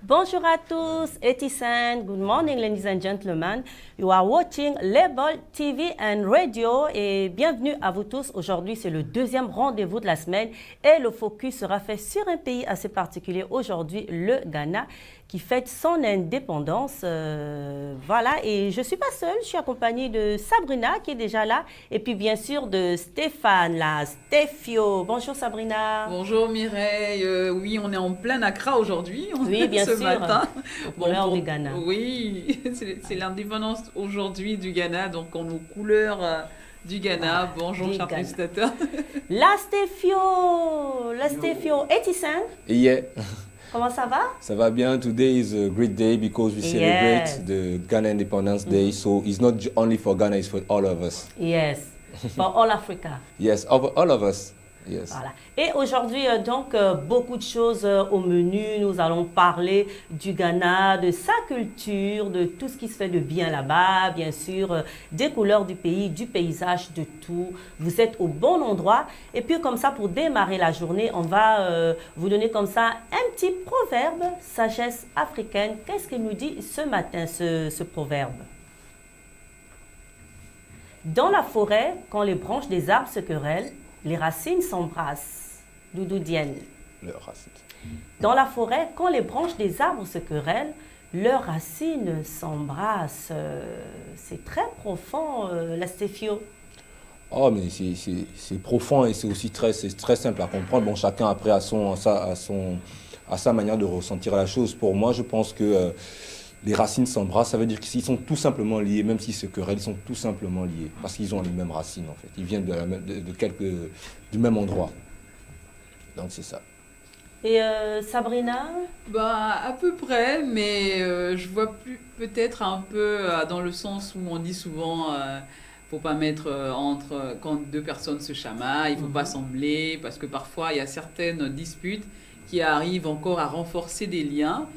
Bonjour à tous, Etisan. Good morning, ladies and gentlemen. You are watching Label TV and Radio et bienvenue à vous tous. Aujourd'hui, c'est le deuxième rendez-vous de la semaine et le focus sera fait sur un pays assez particulier aujourd'hui, le Ghana, qui fête son indépendance. Voilà, et je ne suis pas seule, je suis accompagnée de Sabrina qui est déjà là et puis bien sûr de Stéphane, la Stéphio. Bonjour Sabrina. Bonjour Mireille. Oui, on est en plein Accra aujourd'hui. Oui, bien ce sûr. matin. L'heure du Ghana. Oui, c'est l'indépendance aujourd'hui du Ghana, donc en nos couleurs du Ghana. Bonjour, chers téléspectateurs. La Stéphio, Etisan. Yeah. Comment ça va? Ça va bien. Today is a great day because we celebrate the Ghana Independence Day. So it's not only for Ghana, it's for all of us. Yes, for all Africa. Yes, all of us. Yes. Voilà. Et aujourd'hui, donc, beaucoup de choses au menu. Nous allons parler du Ghana, de sa culture, de tout ce qui se fait de bien là-bas, bien sûr, des couleurs du pays, du paysage, de tout. Vous êtes au bon endroit. Et puis, comme ça, pour démarrer la journée, on va vous donner comme ça un petit proverbe, sagesse africaine. Qu'est-ce qu'il nous dit ce matin, ce proverbe? Dans la forêt, quand les branches des arbres se querellent, les racines s'embrassent. Doudou Diène. Dans la forêt, quand les branches des arbres se querellent, leurs racines s'embrassent. C'est très profond, la Stéphio. Oh, mais c'est profond et c'est aussi très simple à comprendre. Bon, chacun après a sa manière de ressentir la chose. Pour moi, je pense que les racines s'embrassent, ça veut dire qu'ils sont tout simplement liés, même s'ils se querellent, ils sont tout simplement liés, parce qu'ils ont les mêmes racines en fait. Ils viennent du même endroit. Donc c'est ça. Et Sabrina? À peu près, mais je vois peut-être un peu dans le sens où on dit souvent faut pas mettre quand deux personnes se chamaillent, il faut pas sembler, parce que parfois il y a certaines disputes qui arrivent encore à renforcer des liens.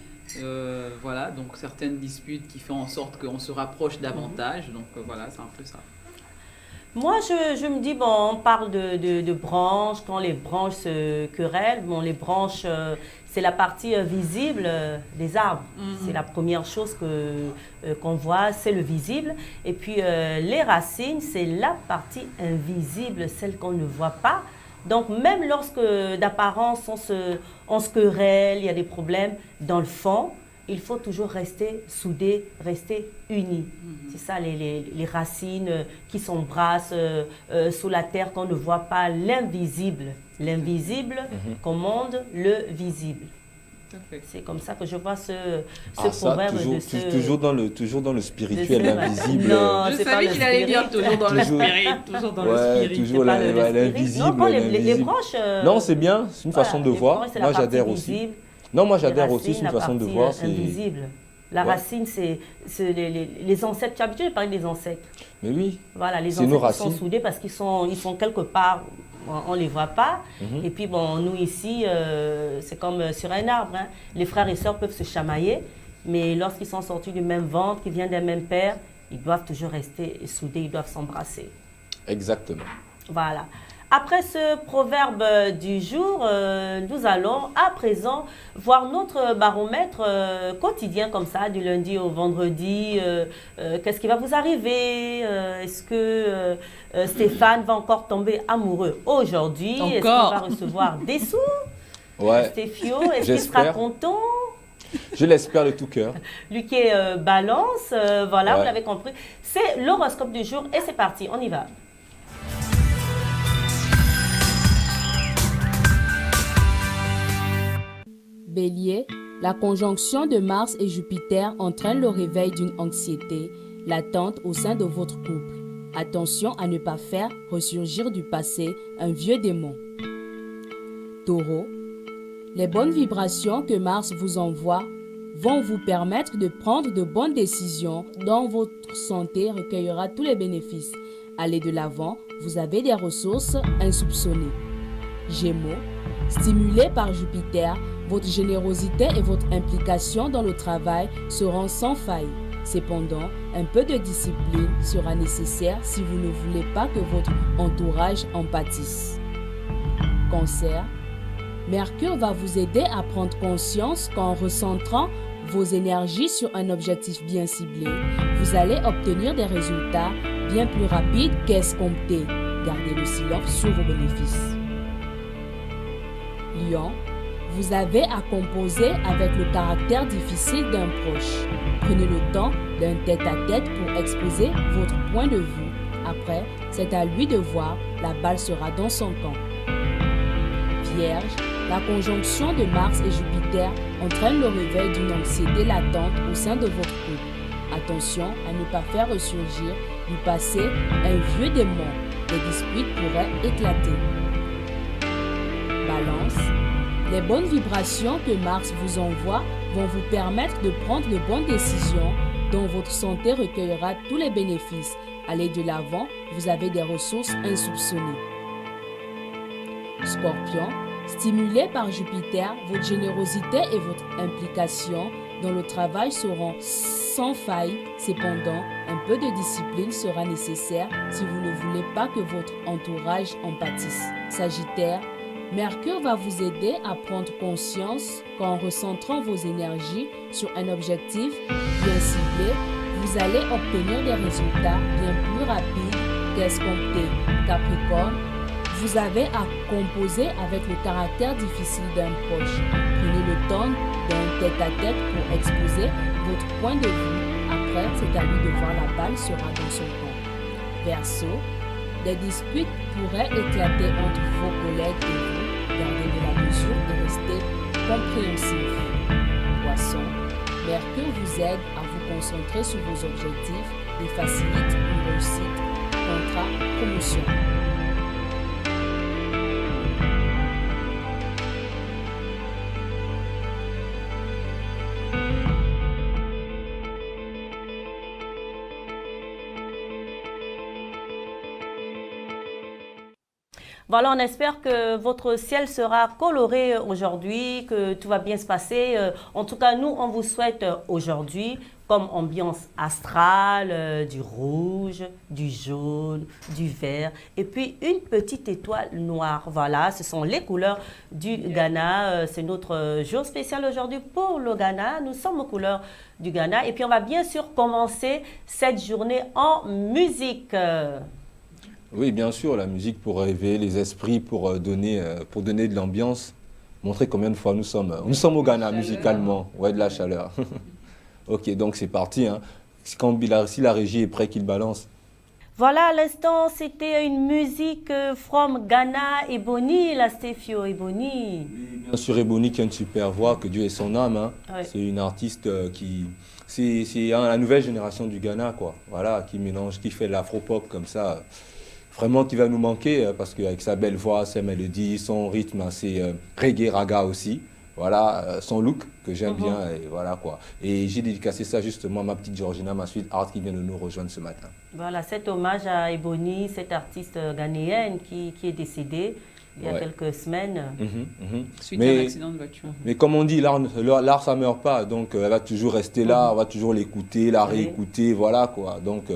Voilà, donc certaines disputes qui font en sorte qu'on se rapproche davantage. Donc voilà, c'est un peu ça. Moi, je me dis, bon, on parle de branches, quand les branches se querellent. Bon, les branches, c'est la partie visible des arbres. C'est la première chose qu'on voit, c'est le visible. Et puis, les racines, c'est la partie invisible, celle qu'on ne voit pas. Donc, même lorsque d'apparence, on se querelle, il y a des problèmes, dans le fond, il faut toujours rester soudés, rester unis. C'est ça, les racines qui s'embrassent sous la terre, qu'on ne voit pas, l'invisible. L'invisible commande le visible. C'est comme ça que je vois ce proverbe. Toujours dans le spirituel, l'invisible. Non, je savais qu'il allait dire toujours dans le spirit. Toujours dans le spirit. Toujours l'invisible. Non, les branches... non, c'est bien, c'est une façon de voir. Moi, j'adhère aussi. Non, moi j'adhère aussi, c'est une façon de voir. Invisible. La racine, c'est les ancêtres. Tu as habitué de parler des ancêtres. Mais oui. Voilà, les ancêtres sont soudés parce qu'ils sont quelque part, on ne les voit pas. Et puis, bon, nous ici, c'est comme sur un arbre. Hein. Les frères et sœurs peuvent se chamailler, mais lorsqu'ils sont sortis du même ventre, qu'ils viennent d'un même père, ils doivent toujours rester soudés, ils doivent s'embrasser. Exactement. Voilà. Après ce proverbe du jour, nous allons à présent voir notre baromètre quotidien comme ça, du lundi au vendredi. Qu'est-ce qui va vous arriver? Est-ce que Stéphane va encore tomber amoureux aujourd'hui? Est-ce qu'il va recevoir des sous? Ouais. Stéphio, est-ce qu'il sera content? Je l'espère de tout cœur. Lui qui est balance, voilà, vous l'avez compris. C'est l'horoscope du jour et c'est parti, on y va. Bélier, la conjonction de Mars et Jupiter entraîne le réveil d'une anxiété latente au sein de votre couple. Attention à ne pas faire ressurgir du passé un vieux démon. Taureau, les bonnes vibrations que Mars vous envoie vont vous permettre de prendre de bonnes décisions dont votre santé recueillera tous les bénéfices. Allez de l'avant, vous avez des ressources insoupçonnées. Gémeaux, stimulé par Jupiter, votre générosité et votre implication dans le travail seront sans faille. Cependant, un peu de discipline sera nécessaire si vous ne voulez pas que votre entourage en pâtisse. Cancer, Mercure va vous aider à prendre conscience qu'en recentrant vos énergies sur un objectif bien ciblé, vous allez obtenir des résultats bien plus rapides qu'escomptés. Gardez le silence sur vos bénéfices. Lion, vous avez à composer avec le caractère difficile d'un proche. Prenez le temps d'un tête-à-tête pour exposer votre point de vue. Après, c'est à lui de voir, la balle sera dans son camp. Vierge, la conjonction de Mars et Jupiter entraîne le réveil d'une anxiété latente au sein de votre couple. Attention à ne pas faire ressurgir du passé un vieux démon. Des disputes pourraient éclater. Balance, les bonnes vibrations que Mars vous envoie vont vous permettre de prendre de bonnes décisions dont votre santé recueillera tous les bénéfices. Allez de l'avant, vous avez des ressources insoupçonnées. Scorpion, stimulé par Jupiter, votre générosité et votre implication dans le travail seront sans faille. Cependant, un peu de discipline sera nécessaire si vous ne voulez pas que votre entourage en pâtisse. Sagittaire, Mercure va vous aider à prendre conscience qu'en recentrant vos énergies sur un objectif bien ciblé, vous allez obtenir des résultats bien plus rapides qu'escomptés. Capricorne, vous avez à composer avec le caractère difficile d'un proche. Prenez le temps d'un tête-à-tête pour exposer votre point de vue. Après, c'est à lui de voir, la balle sera dans son camp. Verseau, des disputes pourraient éclater entre vos collègues et vous. Gardez de la mesure et restez compréhensif. Poisson, Mercure vous aide à vous concentrer sur vos objectifs et facilite une réussite. Contrat, promotion. Voilà, on espère que votre ciel sera coloré aujourd'hui, que tout va bien se passer. En tout cas, nous, on vous souhaite aujourd'hui, comme ambiance astrale, du rouge, du jaune, du vert, et puis une petite étoile noire. Voilà, ce sont les couleurs du Ghana. C'est notre jour spécial aujourd'hui pour le Ghana. Nous sommes aux couleurs du Ghana. Et puis, on va bien sûr commencer cette journée en musique. Oui, bien sûr, la musique pour réveiller les esprits, pour donner de l'ambiance, montrer combien de fois nous sommes au Ghana musicalement. Ouais, de la chaleur. Ok, donc c'est parti. Hein. Si la régie est prête, qu'il balance. Voilà, à l'instant, c'était une musique from Ghana, Ebony, la Stefio Ebony. Oui, bien sûr, Ebony qui a une super voix, que Dieu ait son âme. Hein. Ouais. C'est une artiste qui... C'est la nouvelle génération du Ghana, quoi. Voilà, qui mélange, qui fait de l'afro-pop comme ça. Vraiment qui va nous manquer parce qu'avec sa belle voix, ses mélodies, son rythme assez reggae raga aussi, voilà, son look que j'aime bien et voilà quoi. Et j'ai dédicacé ça justement à ma petite Georgina, ma suite art qui vient de nous rejoindre ce matin. Voilà, cet hommage à Ebony, cette artiste ghanéenne qui est décédée il y a quelques semaines. Suite à un accident de voiture. Mais comme on dit, l'art ça meurt pas, donc elle va toujours rester là, on va toujours l'écouter, la réécouter, voilà quoi. Donc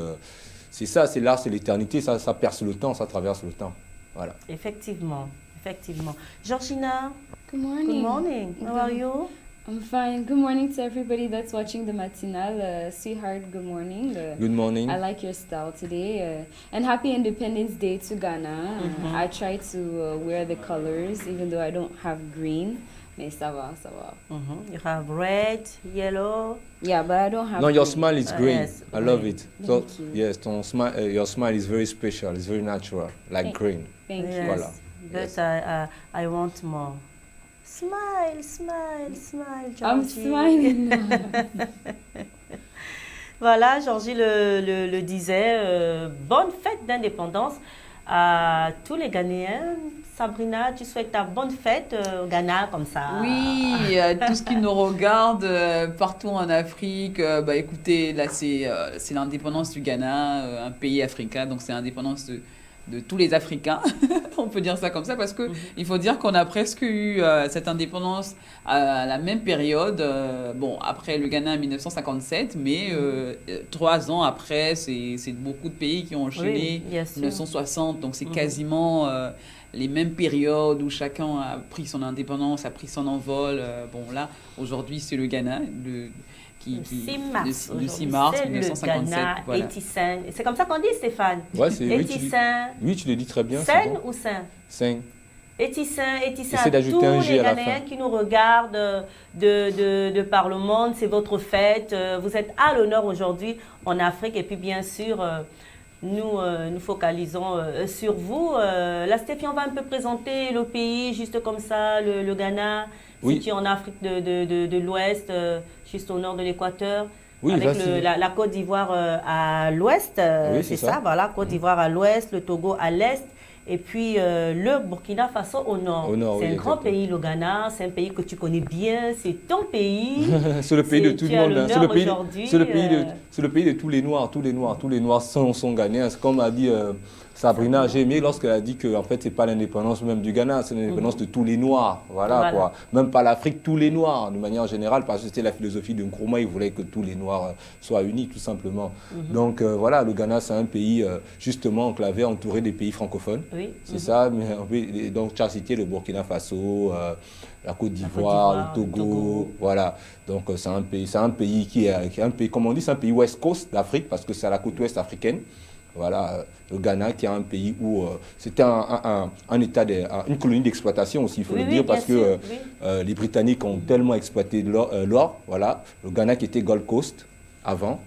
c'est ça, c'est l'art, c'est l'éternité, ça perce le temps, ça traverse le temps. Voilà. Effectivement, effectivement. Georgina, good morning. Good morning. How are you? I'm fine. Good morning to everybody that's watching the matinale. Sweetheart, good morning. Good morning. I like your style today. And happy Independence Day to Ghana. I try to wear the colors, even though I don't have green. Mais ça va, ça va. You have red, yellow. Yeah, but I don't have No, your green. smile is green. Yes, I love it. So, Thank you. yes, your smile is very special. It's very natural, like green. Thank you. Yes, Voilà. but Yes. I want more. Smile, smile, smile, Georgie. I'm smiling now. Voilà, Georgie le disait, bonne fête d'indépendance à tous les Ghanéens. Sabrina, tu souhaites ta bonne fête au Ghana comme ça? Oui, tout ce qui nous regarde partout en Afrique. Écoutez, là c'est l'indépendance du Ghana, un pays africain, donc c'est l'indépendance de tous les Africains, on peut dire ça comme ça, parce que il faut dire qu'on a presque eu cette indépendance à la même période, après le Ghana en 1957, mais 3 ans après, c'est beaucoup de pays qui ont enchaîné, Oui, bien sûr. 1960, donc c'est quasiment les mêmes périodes où chacun a pris son indépendance, a pris son envol. Bon, là, aujourd'hui, c'est le Ghana, Le 6 mars. le 6 mars C'est 1957. le Ghana, Voilà. Étissin. C'est comme ça qu'on dit, Stéphane. Ouais, c'est Étissin. oui, tu le dis très bien. c'est Seine bon. ou Saint? Cinq. Étissin Essaie à d'ajouter tous un G les à la Ghanéens fin. qui nous regardent de par le monde. C'est votre fête. Vous êtes à l'honneur aujourd'hui en Afrique. Et puis, bien sûr, nous focalisons sur vous. La Stéphie, on va un peu présenter le pays, juste comme ça, le Ghana, Oui. situé en Afrique de l'Ouest, juste au nord de l'Équateur. Oui, avec vas-y. la Côte d'Ivoire à l'ouest, Oui, c'est c'est ça, ça. voilà, Côte d'Ivoire à l'ouest, le Togo à l'est, et puis le Burkina Faso au nord. Au nord, C'est oui, un grand exactement. pays, le Ghana, c'est un pays que tu connais bien, c'est ton pays. C'est le pays de tout Tu le as monde. Hein. l'honneur aujourd'hui, C'est le pays de tous les Noirs. Tous les Noirs sont ghanéens. C'est comme a dit Sabrina, j'ai aimé lorsqu'elle a dit que en fait c'est pas l'indépendance même du Ghana, c'est l'indépendance de tous les Noirs. Voilà. Quoi. Même pas l'Afrique, tous les Noirs de manière générale, parce que c'était la philosophie de Nkrumah, il voulait que tous les Noirs soient unis tout simplement. Donc voilà, le Ghana c'est un pays justement enclavé, entouré des pays francophones. Oui. C'est ça. Mais, donc tu as cité le Burkina Faso. La Côte d'Ivoire, le Togo, voilà. Donc c'est un pays qui est un pays, comme on dit, c'est un pays West Coast d'Afrique parce que c'est à la côte ouest africaine. Voilà, le Ghana qui est un pays où c'était une colonie d'exploitation aussi, il faut le dire, parce que les Britanniques ont tellement exploité l'or, voilà. Le Ghana qui était Gold Coast avant,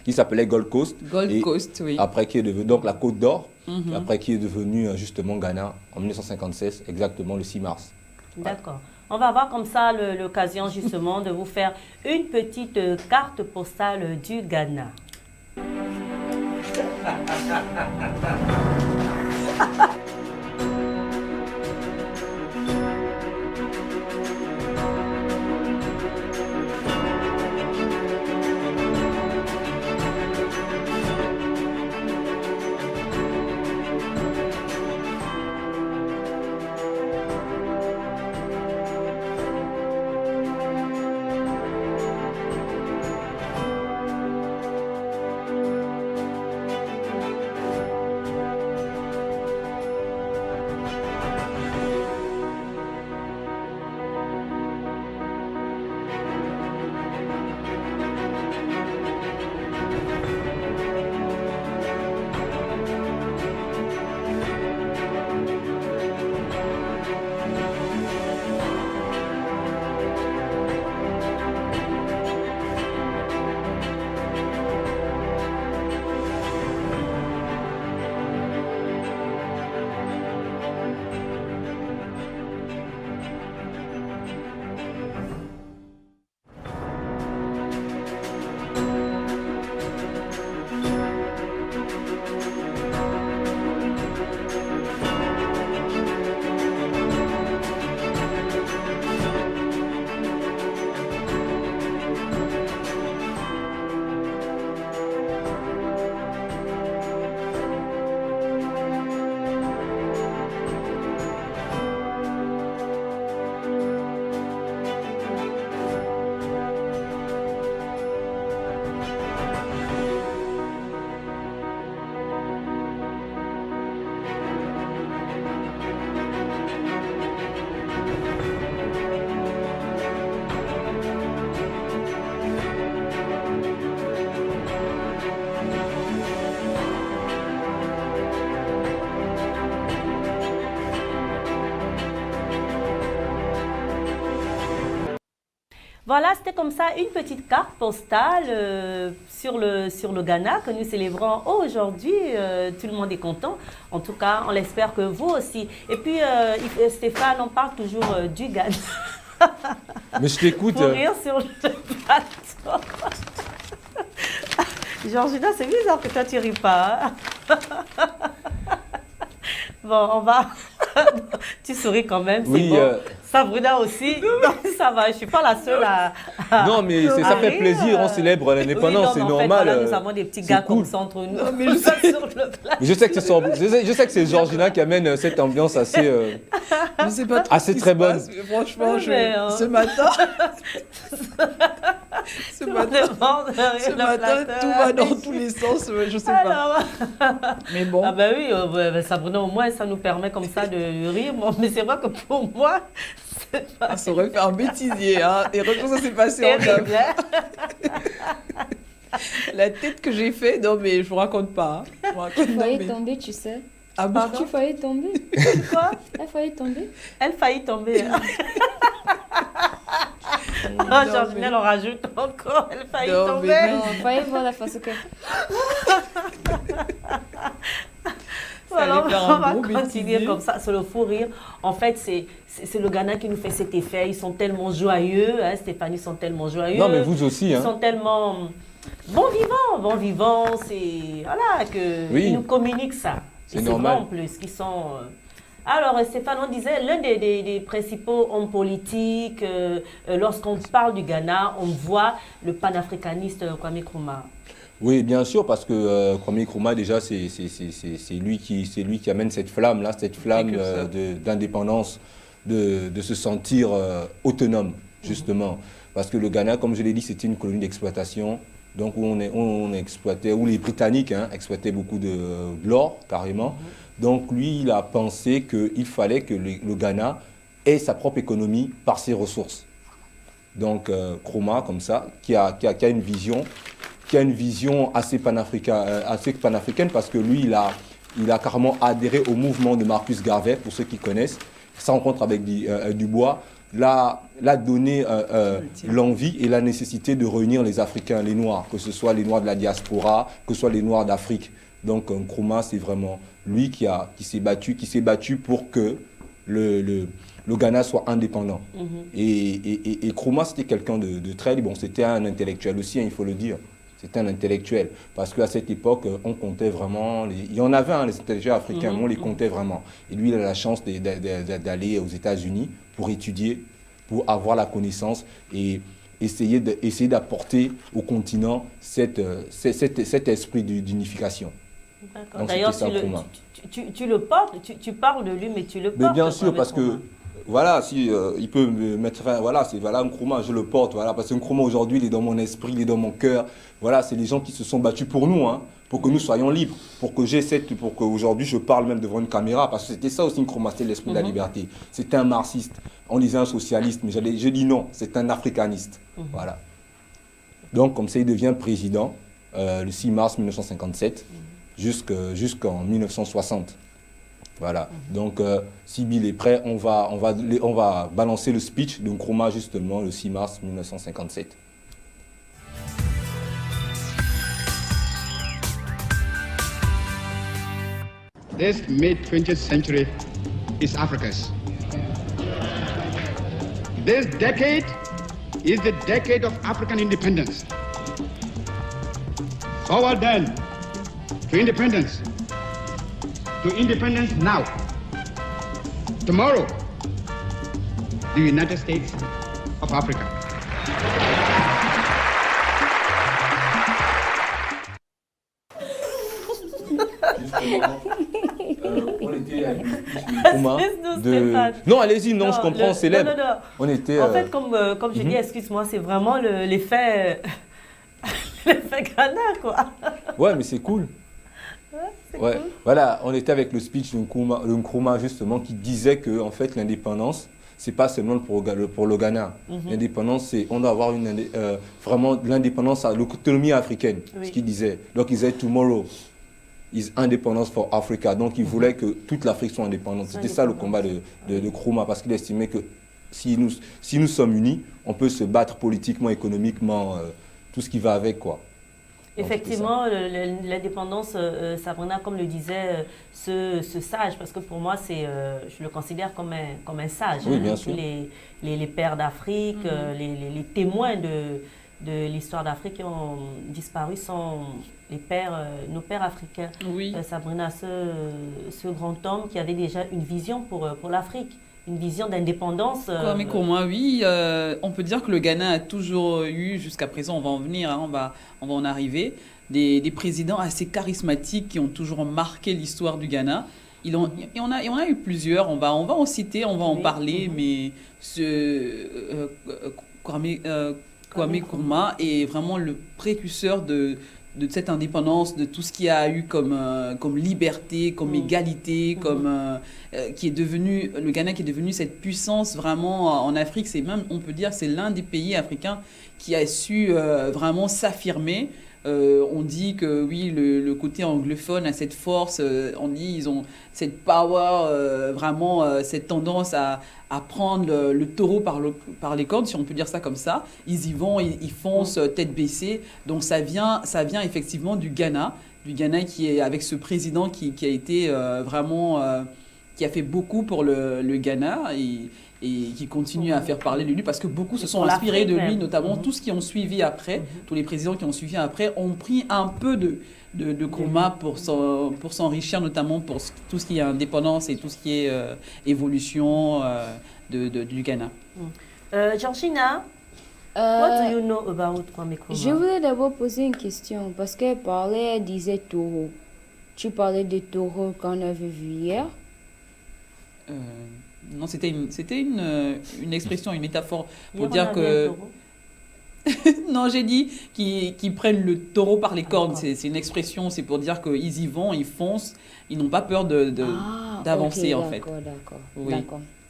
qui s'appelait Gold Coast. Gold Coast, oui. Après qui est devenu donc la Côte d'Or, après qui est devenu justement Ghana en 1956, exactement le 6 mars. D'accord. On va avoir comme ça l'occasion justement de vous faire une petite carte postale du Ghana. Voilà, c'était comme ça une petite carte postale sur le Ghana que nous célébrons aujourd'hui. Tout le monde est content. En tout cas, on l'espère que vous aussi. Et puis, Stéphane, on parle toujours du Ghana. Mais je t'écoute. Pour rire sur le plateau. Georgina, c'est bizarre que toi, tu ris pas. Hein? Bon, on va... Tu souris quand même, c'est bon. Sabrina aussi. Non, ça va, je ne suis pas la seule à non, mais ça fait plaisir, on célèbre l'indépendance, c'est normal. Voilà, nous avons des petits gars comme ça entre nous. Non, mais je sais, sur le plateau. Je sais que c'est Georgina qui amène cette ambiance assez, je sais pas trop assez ce qui très se bonne. passe, mais franchement, Ouais, ce matin, Ce Tout le matin, monde demande ce le matin, flatteur. tout va dans tous les sens, je sais pas. Alors, Mais bon, ah ben oui, Sabrina, au moins, ça nous permet comme ça de rire. Bon, mais c'est vrai que pour moi, c'est pas on s'aurait fait un bêtisier. Hein. Et regarde, ça s'est passé en terrible. La tête que j'ai fait, non mais je vous raconte pas. Hein. Je vous raconte, Tu non, failli mais... tomber, tu sais. Ah bon? Tu failli tomber. Quoi? Elle failli tomber. Elle faillit tomber. Non, Georginelle, on rajoute encore. Elle faillit Non, tomber. mais Non, failli voir la face que. Voilà, allait faire on un va gros continuer bêtisier. comme ça, c'est le fou rire. En fait, c'est le Ghana qui nous fait cet effet. Ils sont tellement joyeux, hein, Stéphanie, ils sont tellement joyeux. Non, mais vous aussi. Ils Hein. sont tellement bon vivants, c'est voilà que Oui. ils nous communiquent ça. C'est Et c'est normal. vrai en plus qu'ils sont. Alors Stéphane, on disait l'un des principaux hommes politiques. Lorsqu'on parle du Ghana, on voit le panafricaniste Kwame Nkrumah. Oui, bien sûr, parce que Kwame Nkrumah, déjà, c'est lui qui amène cette flamme-là, cette flamme Et que ça. d'indépendance, de se sentir autonome, justement. Parce que le Ghana, comme je l'ai dit, c'était une colonie d'exploitation, donc où on exploitait, où les Britanniques exploitaient beaucoup de l'or, carrément. Donc lui, il a pensé qu'il fallait que le Ghana ait sa propre économie par ses ressources. Donc Nkrumah, comme ça, qui a une vision assez panafricaine parce que lui, il a carrément adhéré au mouvement de Marcus Garvey, pour ceux qui connaissent. Sa rencontre avec Dubois l'a donné l'envie et la nécessité de réunir les Africains, les Noirs, que ce soit les Noirs de la diaspora, que ce soit les Noirs d'Afrique. Donc Nkrumah, c'est vraiment lui qui s'est battu pour que le Ghana soit indépendant. Et Nkrumah, c'était quelqu'un de très libre. Bon, c'était un intellectuel aussi, il faut le dire. C'était un intellectuel. Parce qu'à cette époque, on comptait vraiment... Il y en avait, les intellectuels africains, mais on les comptait vraiment. Et lui, il a la chance d'aller aux États-Unis pour étudier, pour avoir la connaissance et essayer d'apporter au continent cet esprit d'unification. Donc, D'ailleurs, c'était ça, Nkrumah. tu le portes, tu parles de lui, mais tu le portes. Mais bien sûr, Kwame parce que, Nkrumah. voilà, si il peut me mettre fin, voilà, c'est voilà, Nkrumah, je le porte, voilà, parce que Nkrumah aujourd'hui, il est dans mon esprit, il est dans mon cœur. Voilà, c'est les gens qui se sont battus pour nous, hein, pour que nous soyons libres, pour qu'aujourd'hui je parle même devant une caméra, parce que c'était ça aussi Nkrumah, c'était l'esprit de la liberté. C'était un marxiste, on disait un socialiste, mais je dis non, c'est un africaniste, voilà. Donc comme ça, il devient président le 6 mars 1957 jusqu'en 1960. Voilà, donc si Bill est prêt, on va balancer le speech de Nkrumah justement le 6 mars 1957. This mid-20th century is Africa's. This decade is the decade of African independence. Forward then to independence. To independence now. Tomorrow, the United States of Africa. On était avec le speech de Nkrumah Excuse-nous, Stéphane. Non, allez-y, non, je comprends, c'est célèbre. Non. On était... En fait, comme je dis, excuse-moi, c'est vraiment l'effet l'effet Ghana, quoi. Ouais, mais c'est cool. C'est Ouais. cool. Voilà, on était avec le speech de Nkrumah justement qui disait que en fait l'indépendance c'est pas seulement pour le Ghana. L'indépendance c'est on doit avoir vraiment l'indépendance à l'autonomie africaine. Oui. Ce qu'il disait. Donc il disait tomorrow is independence for Africa. Donc il voulait que toute l'Afrique soit indépendante. C'était ça le combat de Nkrumah parce qu'il estimait que si nous sommes unis, on peut se battre politiquement, économiquement, tout ce qui va avec quoi. Donc, Effectivement, l'indépendance, Sabrina, comme le disait ce sage, parce que pour moi, je le considère comme un sage. Oui, bien sûr. Les pères d'Afrique, les témoins de l'histoire d'Afrique qui ont disparu sont nos pères africains. Oui. Sabrina, ce grand homme qui avait déjà une vision pour l'Afrique, une vision d'indépendance. Mais pour moi, oui, on peut dire que le Ghana a toujours eu, jusqu'à présent, on va en venir, hein, on va en arriver, des présidents assez charismatiques qui ont toujours marqué l'histoire du Ghana. Il y en a eu plusieurs, on va en citer, on va en parler, mais Kwame Nkrumah est vraiment le précurseur de cette indépendance, de tout ce qu'il y a eu comme liberté, comme égalité, qui est devenu, le Ghana qui est devenu cette puissance vraiment en Afrique. C'est même, on peut dire, c'est l'un des pays africains qui a su vraiment s'affirmer. On dit que oui, le côté anglophone a cette force, on dit ils ont cette power, vraiment cette tendance à prendre le taureau par les cornes, si on peut dire ça comme ça. Ils y vont, ils foncent tête baissée. Donc ça vient effectivement du Ghana qui est avec ce président qui a été vraiment, qui a fait beaucoup pour le Ghana et qui continue à faire parler de lui parce que beaucoup se sont inspirés de lui, notamment tous qui ont suivi après, tous les présidents qui ont suivi après ont pris un peu de Nkrumah pour s'enrichir, notamment pour tout ce qui est indépendance et tout ce qui est évolution du Ghana. Georgina, what do you know about Kwame Nkrumah? Je voulais d'abord poser une question parce qu'elle disait taureau. Tu parlais de taureau qu'on avait vu hier. Non, c'était une expression, une métaphore pour dire que... Non, j'ai dit qu'ils prennent le taureau par les cornes. C'est une expression, c'est pour dire qu'ils y vont, ils foncent, ils n'ont pas peur d'avancer en fait. D'accord. Oui.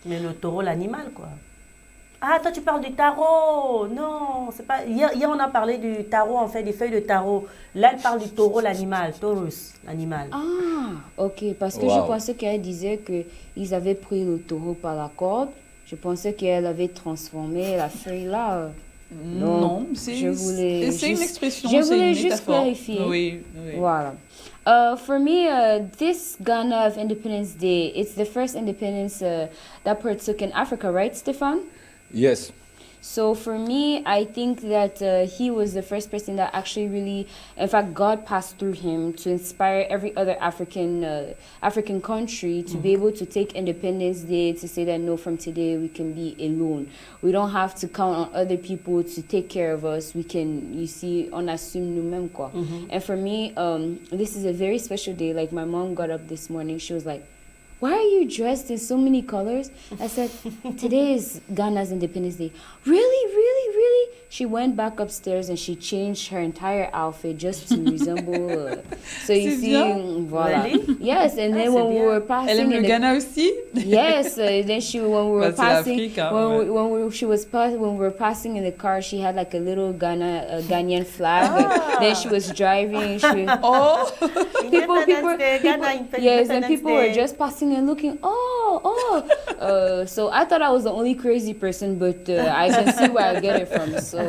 Mais le taureau, l'animal, quoi. Ah, toi, tu parles du tarot. Non, c'est pas... Hier, on a parlé du tarot, en fait, des feuilles de tarot. Là, elle parle du taureau, l'animal. Taurus, l'animal. Ah, ok. Parce que je pensais qu'elle disait qu'ils avaient pris le taureau par la corde. Je pensais qu'elle avait transformé la feuille là. Non, c'est une expression, je c'est voulais une juste métaphore. clarifier. Oui. Voilà. For me, this Ghana of Independence Day, it's the first independence that partook in Africa, right, Stefan? Yes. So for me, I think that he was the first person that actually really, in fact, God passed through him to inspire every other African country to be able to take Independence Day to say that no, from today we can be alone. We don't have to count on other people to take care of us. We can, you see, on assume nous-mêmes quoi. And for me, this is a very special day. Like my mom got up this morning, she was like, "Why are you dressed in so many colors?" I said, "Today is Ghana's Independence Day." Really? She went back upstairs and she changed her entire outfit just to resemble. So you see, voilà. Really? Yes, and then when we were passing, Elle aime le Ghana aussi? Yes, then when we were passing, when we were passing in the car, she had like a little Ghanaian flag. Then she was driving. People, yes, and people were just passing and looking. So I thought I was the only crazy person, but I can see where I get it from. So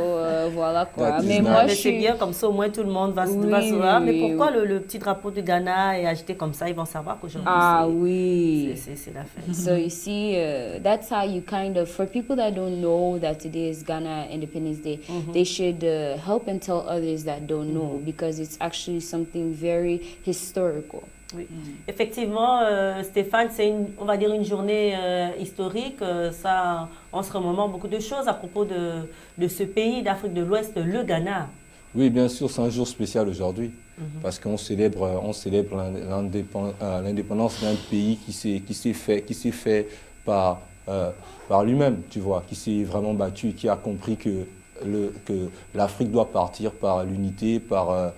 voilà quoi. Mais moi, c'est bien, comme ça au moins tout le monde va savoir. Mais pourquoi le petit drapeau du Ghana est agité comme ça? Ils vont savoir qu'aujourd'hui c'est la fête. So you see, that's how you kind of, for people that don't know that today is Ghana Independence Day, they should help and tell others that don't know because it's actually something very historical. Oui. Effectivement, Stéphane, c'est on va dire une journée historique. Ça, on se remémore beaucoup de choses à propos de ce pays d'Afrique de l'Ouest, le Ghana. Oui, bien sûr, c'est un jour spécial aujourd'hui parce qu'on célèbre l'indépendance d'un pays qui s'est fait par lui-même, tu vois, qui s'est vraiment battu, qui a compris que l'Afrique doit partir par l'unité, par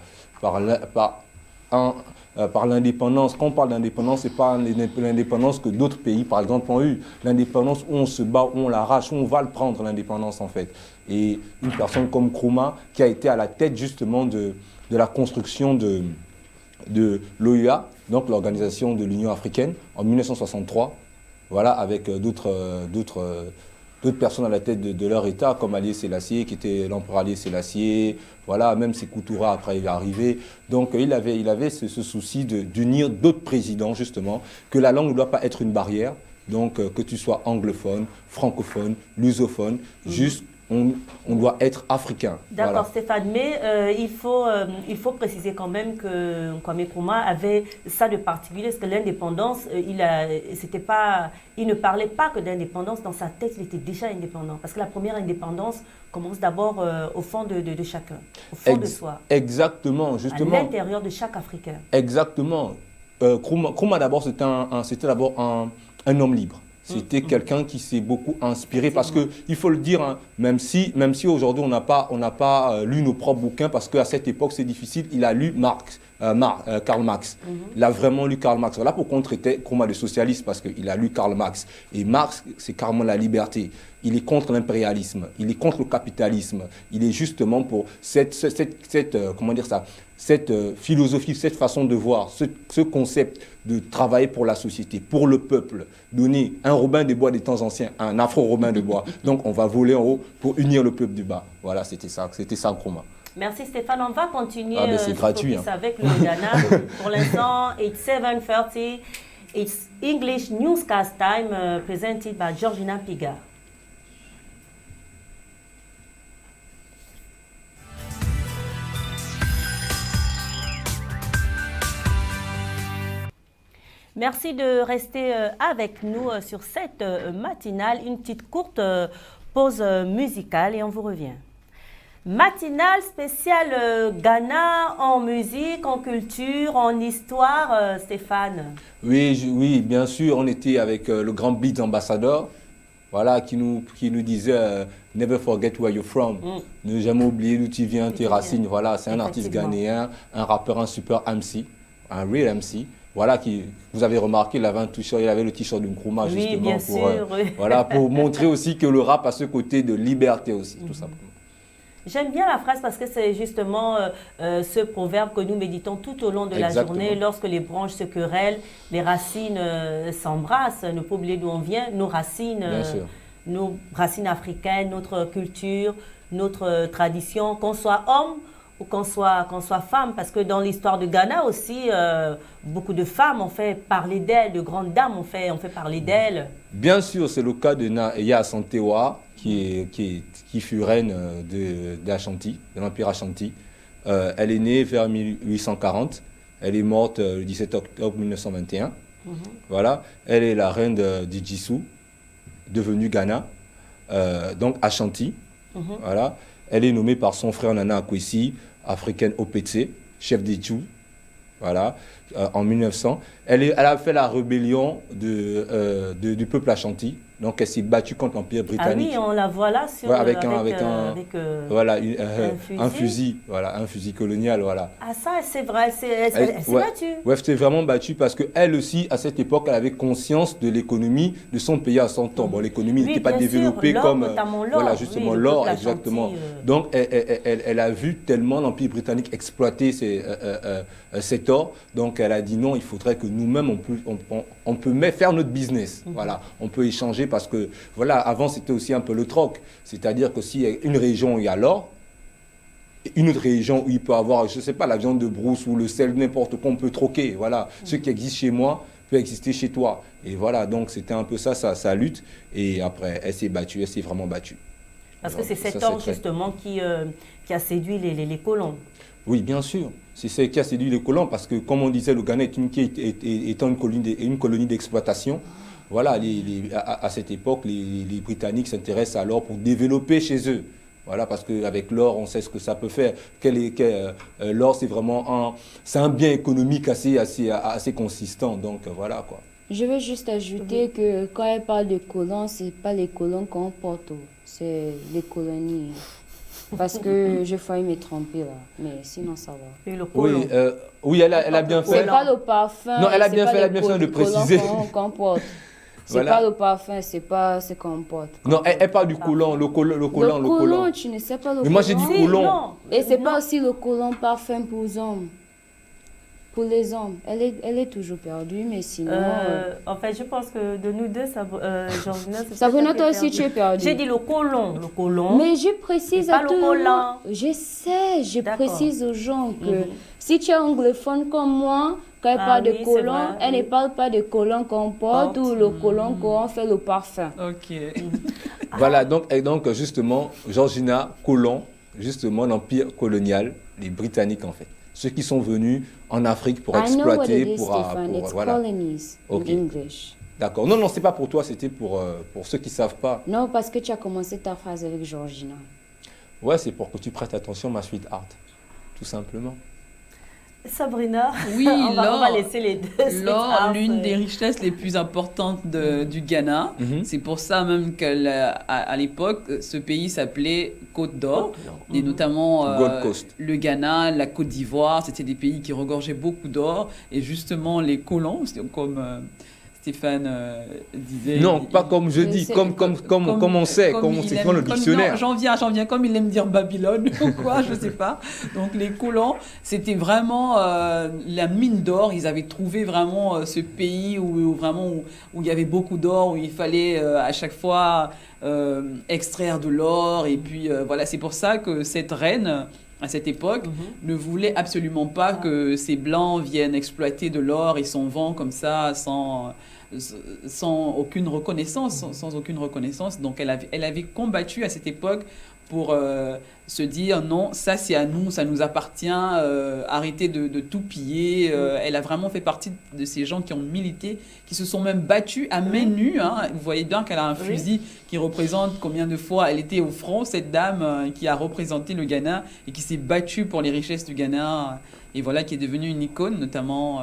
l'indépendance. Quand on parle d'indépendance, ce n'est pas l'indépendance que d'autres pays, par exemple, ont eu. L'indépendance où on se bat, où on l'arrache, où on va le prendre, l'indépendance, en fait. Et une personne comme Nkrumah, qui a été à la tête, justement, de la construction de l'OUA, donc l'Organisation de l'Union africaine, en 1963, voilà, avec d'autres personnes à la tête de leur État, comme Haïlé Sélassié, qui était l'empereur Haïlé Sélassié, voilà, même Sékou Touré après il est arrivé. Donc il avait ce souci d'unir d'autres présidents, justement, que la langue ne doit pas être une barrière, donc que tu sois anglophone, francophone, lusophone, juste on doit être africain. D'accord, voilà. Stéphane, mais il faut préciser quand même que Kwame Nkrumah avait ça de particulier, parce que l'indépendance, il ne parlait pas que d'indépendance, dans sa tête, il était déjà indépendant. Parce que la première indépendance commence d'abord au fond de chacun, au fond de soi. Exactement, justement. À l'intérieur de chaque Africain. Exactement. Nkrumah d'abord, c'était d'abord un homme libre. C'était quelqu'un qui s'est beaucoup inspiré parce que, il faut le dire, hein, même si aujourd'hui on n'a pas lu nos propres bouquins parce qu'à cette époque c'est difficile, il a lu Karl Marx. Il a vraiment lu Karl Marx. Voilà pourquoi on traitait Nkrumah de socialiste parce qu'il a lu Karl Marx. Et Marx, c'est carrément la liberté. Il est contre l'impérialisme, il est contre le capitalisme. Il est justement pour cette philosophie, cette façon de voir, ce concept de travailler pour la société, pour le peuple, donner un Robin des Bois des temps anciens, un Afro-Robin des Bois. Donc on va voler en haut pour unir le peuple du bas. Voilà, c'était ça Nkrumah. Merci Stéphane. On va continuer c'est gratuit, avec le Ghana. Pour l'instant, it's 7:30. It's English newscast time presented by Georgina Piga. Merci de rester avec nous sur cette matinale. Une petite courte pause musicale et on vous revient. Matinale spéciale Ghana en musique, en culture, en histoire, Stéphane. Oui, bien sûr. On était avec le grand Blitz ambassadeur, voilà, qui nous disait Never forget where you're from. Ne jamais oublier d'où tu viens, tes racines. Voilà, c'est un artiste ghanéen, un rappeur, un super MC, un real MC. Voilà, vous avez remarqué, il avait le t-shirt de Nkrumah, justement, pour montrer aussi que le rap a ce côté de liberté aussi, tout simplement. J'aime bien la phrase parce que c'est justement ce proverbe que nous méditons tout au long de la journée. Lorsque les branches se querellent, les racines s'embrassent. Ne pas oublier d'où on vient, nos racines africaines, notre culture, notre tradition, qu'on soit homme ou qu'on soit femme, parce que dans l'histoire de Ghana aussi, beaucoup de femmes ont fait parler d'elles, de grandes dames ont fait parler d'elles. Bien sûr, c'est le cas de Naya Santewa, qui fut reine d'Ashanti, de l'Empire Ashanti. Elle est née vers 1840, elle est morte le 17 octobre 1921. Voilà, elle est la reine d'Idjissou, devenue Ghana, donc Ashanti. Voilà. Elle est nommée par son frère Nana Akwesi, africaine Opetse, chef d'Idjou, voilà, en 1900. Elle a fait la rébellion du peuple Ashanti. Donc elle s'est battue contre l'Empire britannique. Ah oui, on la voit là sur avec un fusil, voilà, un fusil colonial, voilà. Ah ça, c'est vrai, elle s'est battue. Ouais, elle s'est vraiment battue parce qu'elle aussi, à cette époque, elle avait conscience de l'économie de son pays à son temps. Bon, l'économie n'était pas développée comme... Voilà, justement, l'or, exactement. Donc elle a vu tellement l'Empire britannique exploiter cet or. Donc elle a dit non, il faudrait que nous-mêmes, on peut faire notre business. Voilà, on peut échanger parce que, voilà, avant c'était aussi un peu le troc. C'est-à-dire que s'il y a une région où il y a l'or, une autre région où il peut avoir, je ne sais pas, la viande de brousse ou le sel, n'importe quoi, on peut troquer. Voilà, ce qui existe chez moi peut exister chez toi. Et voilà, donc c'était un peu ça, sa lutte. Et après, elle s'est battue, elle s'est vraiment battue. Parce que c'est cet or justement qui a séduit les colons. Oui, bien sûr. C'est ce qui a séduit les colons parce que, comme on disait, le Ghana étant une colonie d'exploitation. Voilà, à cette époque, les Britanniques s'intéressent à l'or pour développer chez eux. Voilà, parce qu'avec l'or, on sait ce que ça peut faire. L'or, c'est vraiment un bien économique assez consistant. Donc, voilà, quoi. Je veux juste ajouter que quand elle parle de colons, ce n'est pas les colons qu'on porte, c'est les colonies. Parce que j'ai failli me tromper là, mais sinon ça va. Et le colon. Oui, elle a bien fait. C'est pas le parfum. Non, elle a bien fait de préciser. Qu'on porte. C'est Voilà. pas le parfum, c'est pas ce qu'on porte. Non, elle parle du colon, le colon. Tu ne sais pas le colon. Mais moi j'ai dit colon. Et c'est pas aussi le colon parfum pour les hommes. Pour les hommes, elle est toujours perdue, mais sinon... En fait, je pense que de nous deux, Georgina... Sabrina, toi aussi, tu es perdue. J'ai dit le colon. Mais je précise à tout le monde. Je sais, je précise aux gens que si tu es anglophone comme moi, quand elle parle de colon, elle ne parle pas de colon qu'on porte ou le colon qu'on fait le parfum. Ok. Voilà, donc justement, Georgina, colon, justement, l'empire colonial, les Britanniques en fait. Ceux qui sont venus en Afrique pour exploiter, voilà. Colonies in English. D'accord. Non, c'est pas pour toi, c'était pour ceux qui savent pas. Non, parce que tu as commencé ta phrase avec Georgina. Ouais, c'est pour que tu prêtes attention à ma sweetheart, tout simplement. Sabrina, Oui, on va l'or. laisser les deux. L'or, l'une des richesses les plus importantes du Ghana. C'est pour ça même qu'à l'époque, ce pays s'appelait Côte d'Or. Et notamment Gold Coast. le Ghana, la Côte d'Ivoire, c'était des pays qui regorgeaient beaucoup d'or. Et justement, les colons, comme Stéphane disait... Non, pas comme je dis, comme on sait, comme on sait dans le dictionnaire. Non, j'en viens, comme il aime dire Babylone ou quoi, je sais pas. Donc les colons, c'était vraiment la mine d'or. Ils avaient trouvé vraiment ce pays où il y avait beaucoup d'or, où il fallait à chaque fois extraire de l'or. Et puis voilà, c'est pour ça que cette reine, à cette époque, ne voulait absolument pas que ces Blancs viennent exploiter de l'or et s'en vendent comme ça sans aucune reconnaissance, sans aucune reconnaissance. Donc elle avait combattu à cette époque pour se dire non, ça c'est à nous, ça nous appartient, arrêtez de tout piller. Elle a vraiment fait partie de ces gens qui ont milité, qui se sont même battus à main nue. Hein. Vous voyez bien qu'elle a un fusil qui représente combien de fois elle était au front, cette dame qui a représenté le Ghana et qui s'est battue pour les richesses du Ghana. Et voilà, qui est devenue une icône, notamment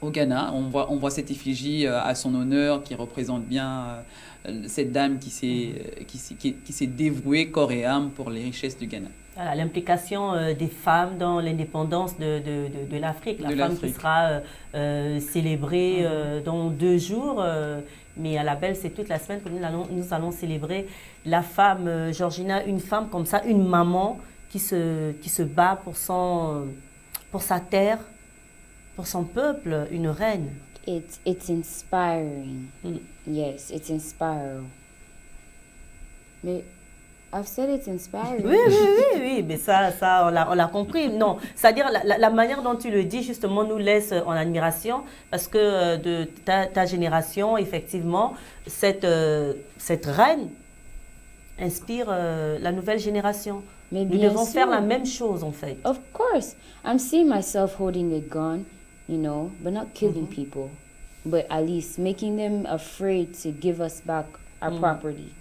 au Ghana. On voit cette effigie à son honneur qui représente bien cette dame qui s'est dévouée corps et âme pour les richesses du Ghana. Voilà, l'implication des femmes dans l'indépendance de l'Afrique. La femme qui sera célébrée dans 2 jours, mais à la belle, c'est toute la semaine que nous allons célébrer la femme, Georgina, une femme comme ça, une maman qui se bat pour sa terre, pour son peuple, une reine. It's inspiring. Yes, it's inspiring. Mais I've said it's inspiring. Oui, mais ça on l'a compris. Non, c'est-à-dire la manière dont tu le dis, justement, nous laisse en admiration parce que de ta génération, effectivement, cette reine inspire la nouvelle génération. Mais nous devons faire la même chose, en fait. Of course. I'm seeing myself holding a gun, but not killing people, but at least making them afraid to give us back our property.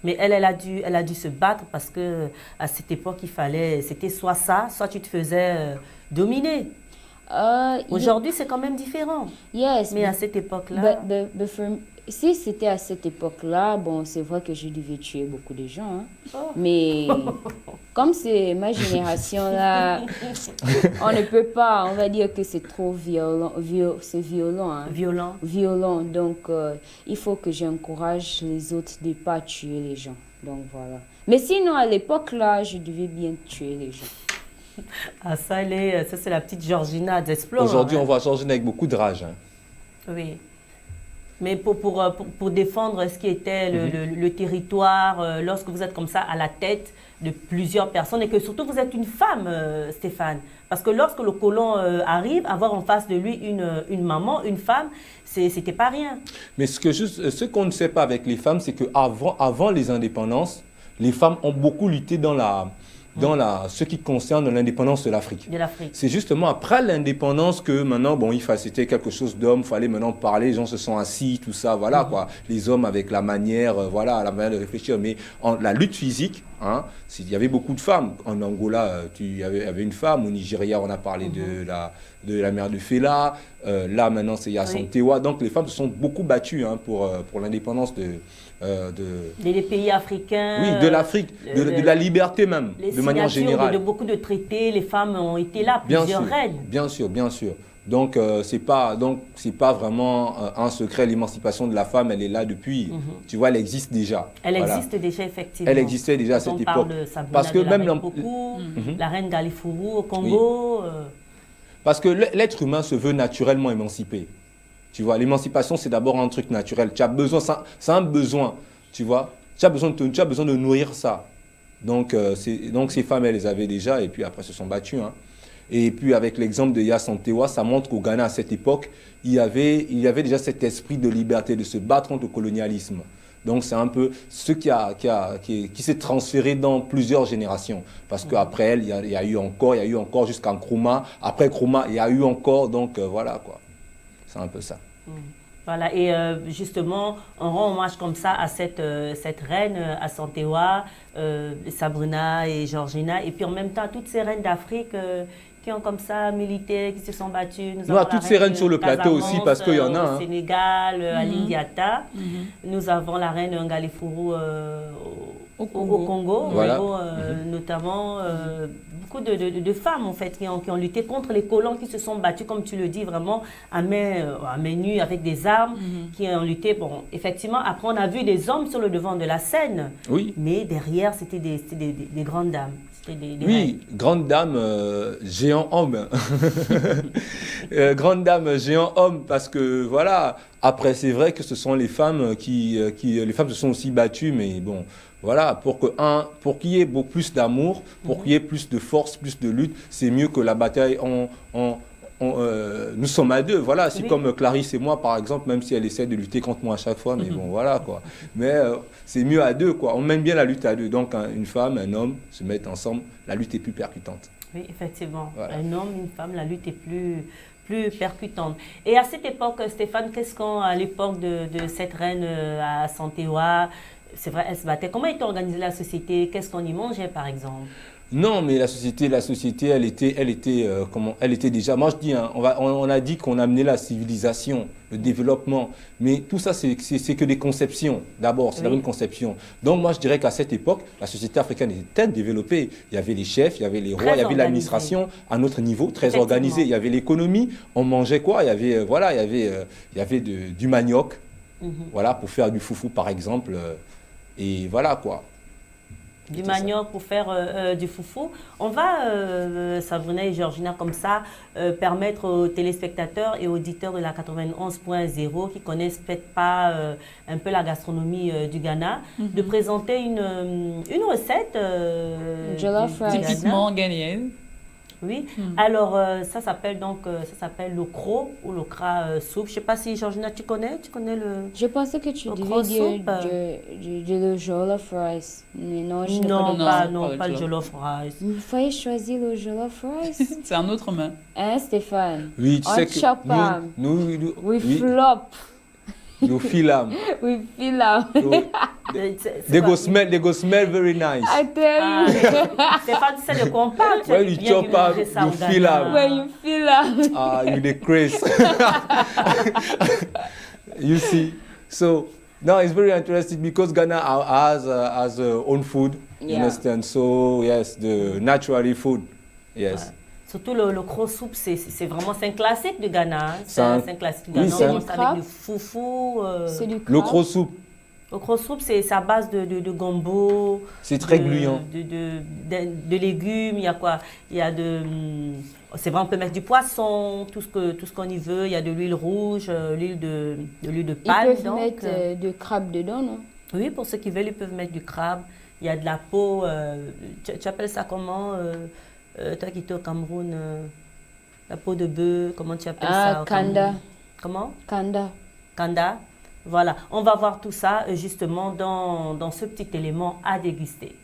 Mais elle a dû se battre parce que à cette époque, c'était soit ça, soit tu te faisais dominer. Aujourd'hui, c'est quand même différent. Yes. Mais à cette époque-là... Si c'était à cette époque-là, bon, c'est vrai que je devais tuer beaucoup de gens. Hein. Mais comme c'est ma génération-là, on ne peut pas, on va dire que c'est trop violent. C'est violent. Hein. Violent. Donc, il faut que j'encourage les autres de ne pas tuer les gens. Donc, voilà. Mais sinon, à l'époque-là, je devais bien tuer les gens. Ah, ça c'est la petite Georgina d'Explore. Aujourd'hui, on voit Georgina avec beaucoup de rage. Hein. Oui. Mais pour défendre ce qui était le territoire, lorsque vous êtes comme ça à la tête de plusieurs personnes et que surtout vous êtes une femme, Stéphane. Parce que lorsque le colon arrive, avoir en face de lui une maman, une femme, c'était pas rien. Mais ce qu'on ne sait pas avec les femmes, c'est qu'avant les indépendances, les femmes ont beaucoup lutté dans ce qui concerne l'indépendance de l'Afrique. C'est justement après l'indépendance que maintenant, c'était quelque chose d'homme, il fallait maintenant parler, les gens se sont assis, tout ça, voilà quoi. Les hommes avec la manière de réfléchir. Mais la lutte physique, il y avait beaucoup de femmes. En Angola, il y avait une femme. Au Nigeria, on a parlé de la mère de Fela. Là, maintenant, c'est Yassine Tewa. Donc, les femmes se sont beaucoup battues pour l'indépendance des pays africains. Oui, de l'Afrique, de la liberté même, de manière générale. De beaucoup de traités, les femmes ont été là, plusieurs reines. Bien sûr. Donc, c'est pas vraiment un secret. L'émancipation de la femme, elle est là depuis. Tu vois, elle existe déjà. Elle existe déjà, effectivement. Elle existait déjà à cette époque. Parce que même la reine Galifuru au Congo. Oui. Parce que l'être humain se veut naturellement émancipé. Tu vois, l'émancipation, c'est d'abord un truc naturel. Tu as besoin, c'est un besoin, tu vois. Tu as besoin de nourrir ça. Donc ces femmes, elles les avaient déjà, et puis après, se sont battues. Hein. Et puis, avec l'exemple de Yassine Tewa, ça montre qu'au Ghana, à cette époque, il y avait déjà cet esprit de liberté, de se battre contre le colonialisme. Donc, c'est un peu ce qui s'est transféré dans plusieurs générations. Parce qu'après elle, il y a eu encore jusqu'à Nkrumah. Après Nkrumah, il y a eu encore, donc voilà, quoi. C'est un peu ça. Voilà, et justement, on rend hommage comme ça à cette reine, à Santewa, Sabrina et Georgina, et puis en même temps, toutes ces reines d'Afrique qui ont comme ça milité, qui se sont battus. Nous avons toutes ces reines sur le plateau aussi, parce qu'il y en a. Au Sénégal, à l'Indiata. Nous avons la reine Ngalifuru au Congo, voilà. Notamment beaucoup de femmes en fait qui ont lutté contre les colons, qui se sont battus, comme tu le dis, vraiment à main nue avec des armes, qui ont lutté. Bon, effectivement, après on a vu des hommes sur le devant de la scène, mais derrière c'était des grandes dames. Oui, grande dame, géant homme. Grande dame, géant homme, parce que voilà, après c'est vrai que ce sont les femmes les femmes se sont aussi battues, mais bon, voilà, pour qu'il y ait beaucoup plus d'amour, pour qu'il y ait plus de force, plus de lutte, c'est mieux que la bataille nous sommes à deux, voilà, c'est comme Clarisse et moi par exemple, même si elle essaie de lutter contre moi à chaque fois, mais bon voilà quoi. Mais c'est mieux à deux quoi, on mène bien la lutte à deux, donc une femme, un homme se mettent ensemble, la lutte est plus percutante. Oui, effectivement, voilà. Un homme, une femme, la lutte est plus percutante. Et à cette époque, Stéphane, qu'est-ce à l'époque de cette reine à Santéwa, c'est vrai, elle se battait, comment était organisée la société, qu'est-ce qu'on y mangeait par exemple? Non, mais la société, elle était déjà. Moi, je dis, hein, on a dit qu'on amenait la civilisation, le développement, mais tout ça, c'est que des conceptions. D'abord, c'est une conception. Donc, moi, je dirais qu'à cette époque, la société africaine était très développée. Il y avait les chefs, il y avait les rois, il y avait l'administration à notre niveau, très organisée. Il y avait l'économie. On mangeait quoi? Il y avait du manioc, voilà, pour faire du foufou, par exemple. Et voilà quoi. Du manioc pour faire du foufou. On va, Sabrina et Georgina, comme ça, permettre aux téléspectateurs et auditeurs de la 91.0 qui connaissent peut-être pas un peu la gastronomie du Ghana, de présenter une recette typiquement ghanéenne. Oui, alors ça s'appelle le cro ou le kra soup. Je ne sais pas si Georgina, tu connais le. Je pensais que tu devais dire le jollof rice. Mais non, je ne pas le jollof rice. Il fallait choisir le jollof rice. C'est un autre main. Hein, Stéphane? Oui, tu sais que nous flop. You feel them. We feel them. They go smell very nice. I tell you. C'est pas ça de compas. When you chop up, you feel them. When you feel them. Ah, you the craze. You see, so now it's very interesting because Ghana has own food. You understand? So yes, the naturally food. Yes. Ouais. Surtout le kro soup, c'est vraiment un classique du Ghana. Hein. C'est un classique du Ghana. On mange avec du foufou. C'est du le kro soup. Le kro soup, c'est à base de gombo. C'est très gluant. De légumes, il y a quoi? Il y a c'est vrai, on peut mettre du poisson, tout ce qu'on y veut. Il y a de l'huile rouge, l'huile de palme. Ils peuvent mettre de crabe dedans, non? Oui, pour ceux qui veulent, ils peuvent mettre du crabe. Il y a de la peau. Tu appelles ça comment toi qui es au Cameroun, la peau de bœuf, comment tu appelles ça? Kanda. Comment? Kanda. Kanda. Voilà, on va voir tout ça justement dans ce petit élément à déguster.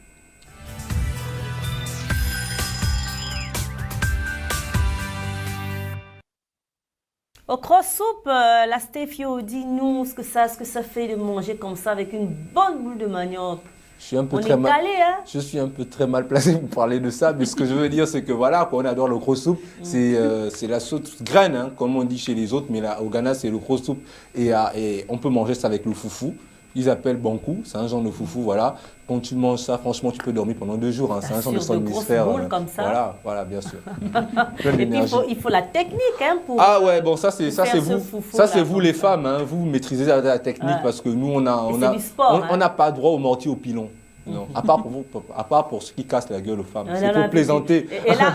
Au cross soup, la Stéphio, dis-nous ce que ça fait de manger comme ça avec une bonne boule de manioc. Je suis un peu très mal placé pour parler de ça, mais ce que je veux dire, c'est que voilà, on adore le gros soupe, c'est la sauce graine, hein, comme on dit chez les autres, mais là, au Ghana, c'est le gros soupe, et on peut manger ça avec le foufou. Ils appellent bankou, c'est un genre de foufou, voilà. Quand tu manges ça, franchement, tu peux dormir pendant 2 jours, hein, c'est un genre de somnifère. Comme ça. Voilà, bien sûr. Et puis il faut la technique, hein, pour. Ah ouais, bon, ça c'est vous les femmes, hein, vous maîtrisez la technique parce que nous on n'a pas droit au mortier au pilon. Non, à part pour ceux qui cassent la gueule aux femmes. C'est pour plaisanter. Et là,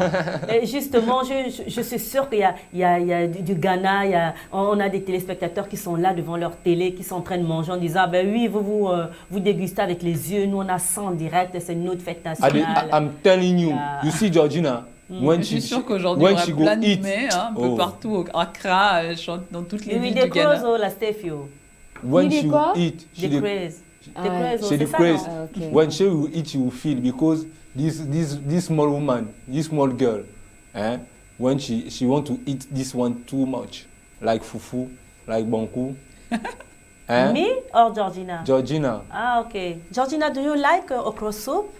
justement, je suis sûre qu'il y a du Ghana, on a des téléspectateurs qui sont là devant leur télé, qui sont en train de manger en disant, ben oui, vous dégustez avec les yeux, nous on a ça en direct, c'est une autre fête nationale. I'm telling you, you see Georgina, je suis sûre qu'aujourd'hui, il y aura plein de mets, un peu partout, à Accra, dans toutes les villes du Ghana. La Stefio. When she eat, c'est the craze. Okay. When she will eat, you will feel, because this small woman, this small girl, when she want to eat this one too much, like fufu, like banku. Me or Georgina? Georgina. Ah, okay. Georgina, do you like okra soup?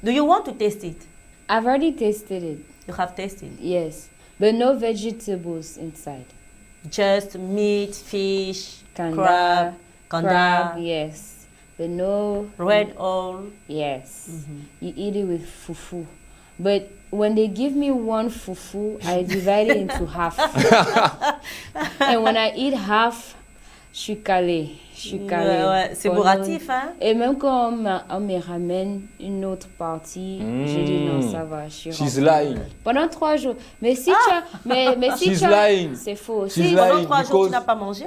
Do you want to taste it? I've already tasted it. You have tasted. Yes, but no vegetables inside. Just meat, fish, Kanda, kanda, yes, but no red oil. Yes, you eat it with fufu. But when they give me one fufu, I divide it into half. And when I eat half, je suis calée. Ouais, c'est bourratif, hein? Et même quand on me ramène une autre partie, je dis non, ça va, je suis She's remplie. lying. Pendant 3 jours. Mais si tu as... Mais si She's tu as... lying. C'est faux. She's Si, lying. Pendant 3 jours, because- tu n'as pas mangé?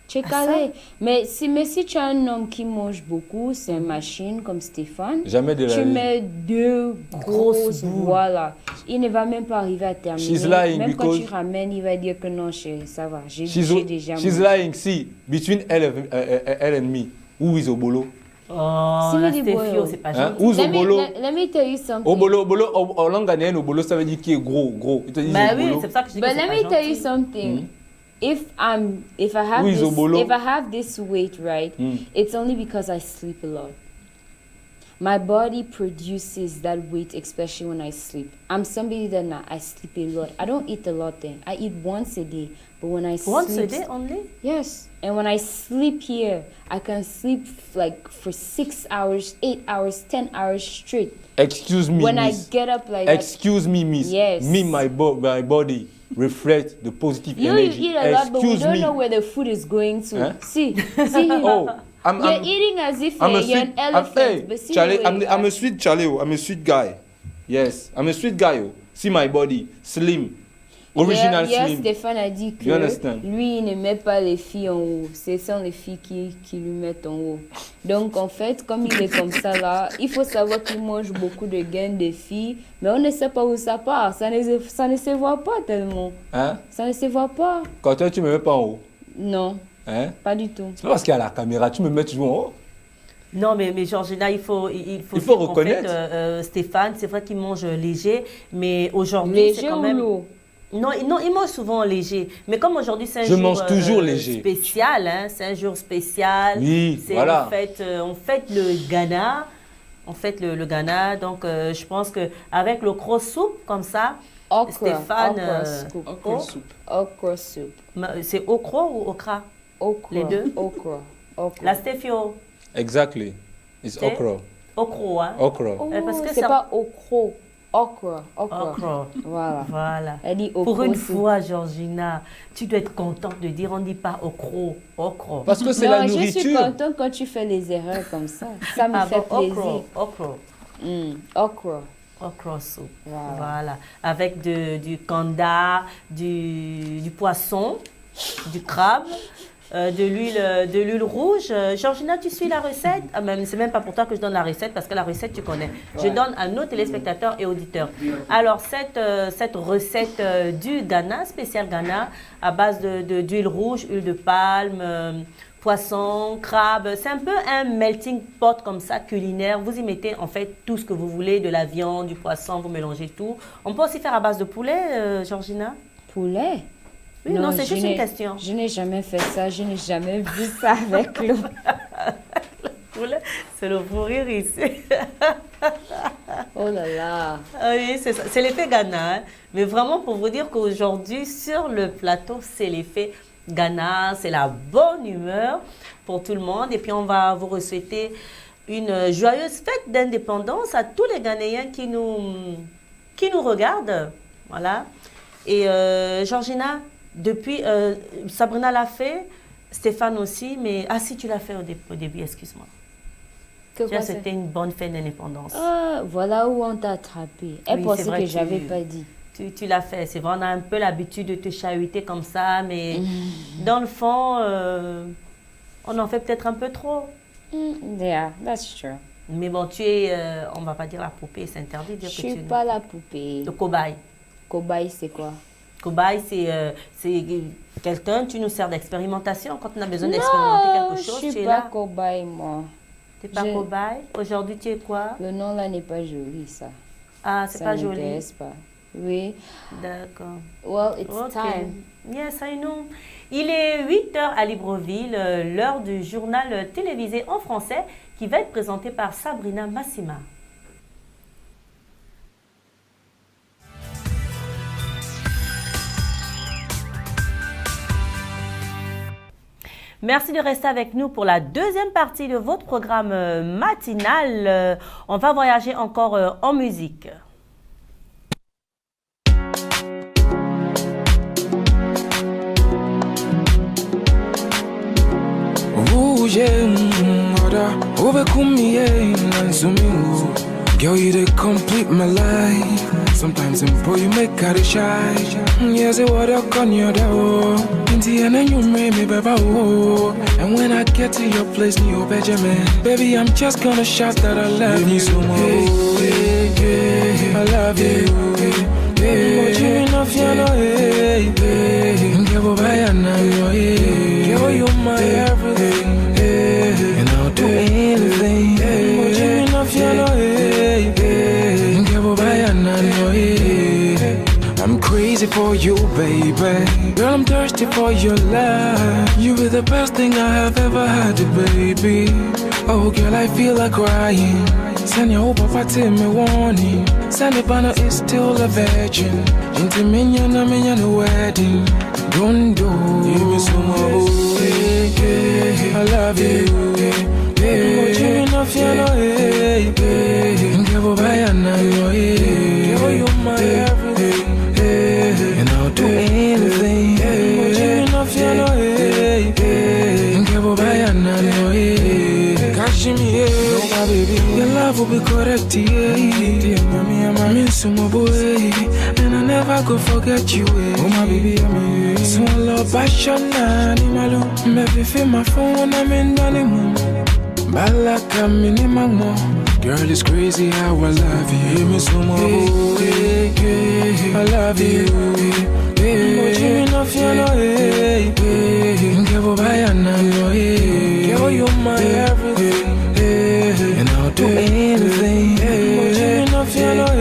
tu es calé. Mais si tu as un homme qui mange beaucoup, c'est une machine comme Stéphane. Jamais de la Tu vie. mets 2 grosses boules. voilà. Il ne va même pas arriver à terminer. She's lying même quand because- tu ramènes, il va dire que non, chérie, ça va. J'ai She's déjà she's mangé. lying. See, between elle and me, who is Obolo? Oh, Si la me dit, Stéphio, boy, c'est pas Hein? gentil. Who's Obolo? Let me tell you something. Obolo, en langue ghanéenne, Obolo, ça veut dire qui est gros, gros. Ils te disent Bah oui, Obolo. c'est pour ça que je dis que But c'est let pas me tell you gentil. something. If I Who is Obolo? have this weight, right, it's only because I sleep a lot. My body produces that weight, especially when I sleep. I'm somebody that I sleep a lot. I don't eat a lot then. I eat once a day. But when I Once a sleep, day only? yes. And when I sleep here, I can sleep like for 6 hours, 8 hours, 10 hours straight. Excuse me, When I miss. get up like that, Excuse me, miss. Yes. Me, my body reflect the positive you energy. eat a lot, but we Excuse don't me. know where the food is going to. Huh? See him. Oh, You're eating as if I'm a you're sweet, an elephant. hey, but see Charlie, the way you I'm a act. sweet Charlie. I'm a sweet guy. Yes, I'm a sweet guy. Oh. See my body, slim, original Hier, slim. Stéphane a dit que You understand? lui, il ne met pas les filles en haut. Ce sont les filles qui lui mettent en haut. Donc, en fait, comme il est comme ça là, il faut savoir qu'il mange beaucoup de gains de filles, mais on ne sait pas où ça part. Ça ne se voit pas tellement. Hein? Ça ne se voit pas. Quand toi, tu me mets pas en haut. Non, Hein? pas du tout. C'est pas parce qu'il y a la caméra, tu me mets toujours en haut. Non, mais Georgina, il faut Il faut dire qu'en reconnaître. fait, Stéphane, c'est vrai qu'il mange léger, mais aujourd'hui, c'est Léger quand ou même... lourd? Non, il mange souvent léger. Mais comme aujourd'hui, c'est un Je jour mange toujours léger. spécial, hein, c'est un jour spécial. Oui, C'est voilà. on fête le Ghana. On fête le Ghana. Donc, je pense qu'avec le cross soup, comme ça, Okra. Stéphane, Okra soup. Okra soup. Okra soup. c'est okra ou okra? Okra. Les deux? Okra. Okra. La Stéphio, Exactly. It's C'est- okra. okra, hein? Okra. Oh, parce que c'est ça- pas okra. Okra. Okra. Okra. Voilà. Voilà. Elle dit okra. Pour une soup. fois, Georgina, tu dois être contente de dire, on ne dit pas okra, okra. Parce que c'est Non, la je suis nourriture. contente quand tu fais les erreurs comme ça. Ça me Ah fait bon, plaisir. okra. Okra. Okra soup. Voilà. Voilà. Avec du kanda, du poisson, du crabe, de l'huile rouge. Georgina, tu suis la recette? Ah, même, c'est même pas pour toi que je donne la recette, parce que la recette, tu connais. Je donne à nos téléspectateurs et auditeurs. Alors, cette recette du Ghana, spécial Ghana, à base d'huile rouge, huile de palme, poisson, crabe, c'est un peu un melting pot comme ça, culinaire. Vous y mettez en fait tout ce que vous voulez, de la viande, du poisson, vous mélangez tout. On peut aussi faire à base de poulet, Georgina? Poulet? Oui, non, c'est je juste une n'ai- question. Je n'ai jamais fait ça. Je n'ai jamais vu ça avec l'eau. Poulet, c'est le fou rire ici. Oh là là. Ah oui, c'est ça. C'est l'effet Ghana. Hein. Mais vraiment pour vous dire qu'aujourd'hui, sur le plateau, c'est l'effet Ghana. C'est la bonne humeur pour tout le monde. Et puis, on va vous souhaiter une joyeuse fête d'indépendance à tous les Ghanéens qui nous regardent. Voilà. Et Georgina, depuis, Sabrina l'a fait, Stéphane aussi, mais... Ah si, tu l'as fait au début, excuse-moi. Que Tu vois, quoi, c'est? c'était une bonne fête d'indépendance. Ah, voilà où on t'a attrapé. Elle Oui, pensait c'est vrai que que j'avais tu- pas dit. Tu l'as fait, c'est vrai, on a un peu l'habitude de te chahuter comme ça, mais dans le fond, on en fait peut-être un peu trop. Yeah, that's true. Mais bon, tu es, on va pas dire la poupée, c'est interdit de dire Je que suis tu es pas la poupée. le cobaye. Cobaye, c'est quoi? Cobaye, c'est quelqu'un, tu nous sers d'expérimentation. Quand on a besoin d'expérimenter Non, quelque je chose, suis tu es pas là. cobaye, moi. Tu n'es pas je- cobaye. Aujourd'hui, tu es quoi? Le nom là n'est pas joli, ça. Ah, c'est Ça pas joli. m'intéresse pas. Oui. D'accord. Well, it's Ok. time. Yes, I know. Il est 8 heures à Libreville, l'heure du journal télévisé en français qui va être présenté par Sabrina Massima. Merci de rester avec nous pour la deuxième partie de votre programme matinal. On va voyager encore en musique. Girl, you dey complete my life. Sometimes boy you make her shy. Yes, it what I can you do. In the end, you made me baby. And when I get to your place, you Benjamin, baby, I'm just gonna shout that I love you so much. I love you. But you enough, you know, girl, you're my everything. And I'll do anything. But you enough, you know, I'm crazy for you, baby. Girl, I'm thirsty for your love. You be the best thing I have ever had, baby. Oh, girl, I feel like crying. Send your papa tell me warning. Send the banner is still a virgin. Into minion, I'm in a wedding. Don't do. Give me some more. I love you. But you enough, you know, girl, you're my everything. And I'll do anything. But you enough, you know, Kashmir, my baby, your love will be correct, yeah. I'm in some boy, and I never go forget you, oh my baby, I'm in so love, passion, animal, maybe feel my phone, I'm in honeymoon. Balaka minimum, girl, it's crazy how I love you. Give me some more, I love you. But you enough, you know, girl, you're my everything. And I'll do anything. But you enough, you know,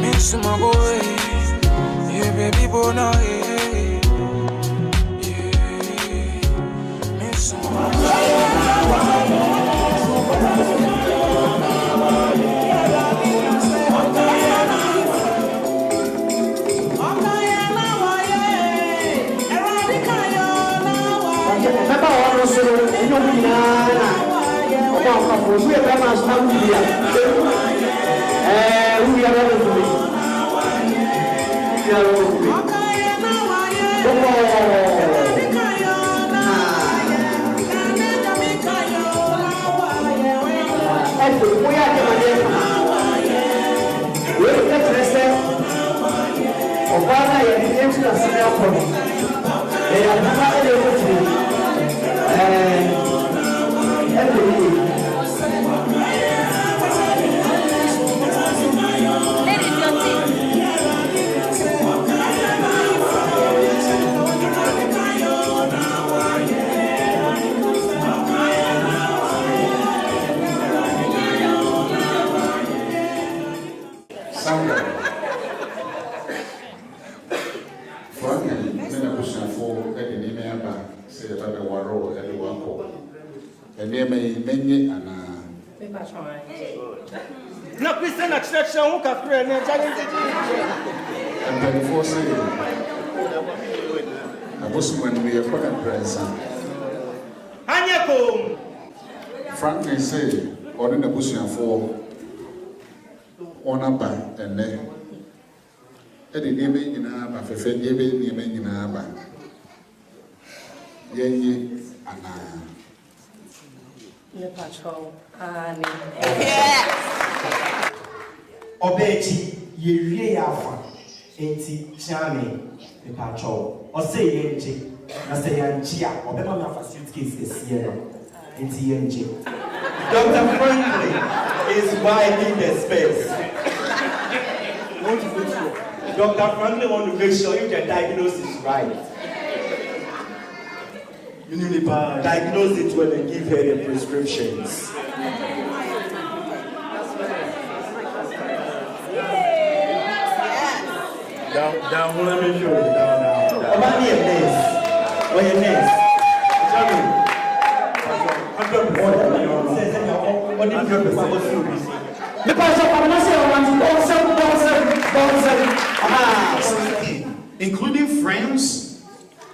miss my boy, yeah, baby, boy, no, Frankly say, or in the bush and for on a bank and then Eddie name in a bank, if any name in a bank. Ye and the patrol. Obeti, ye really are enti charming the patrol. Or say yenji, I say yanchia, or better than for suitcase is here. Into Dr. Franklin is widening the space. Dr. Franklin wants to make sure if the diagnosis is right. You need to diagnose it when they give her the prescriptions. Down, let me show you. Down. About your nurse. Or your nurse. Tell me. including friends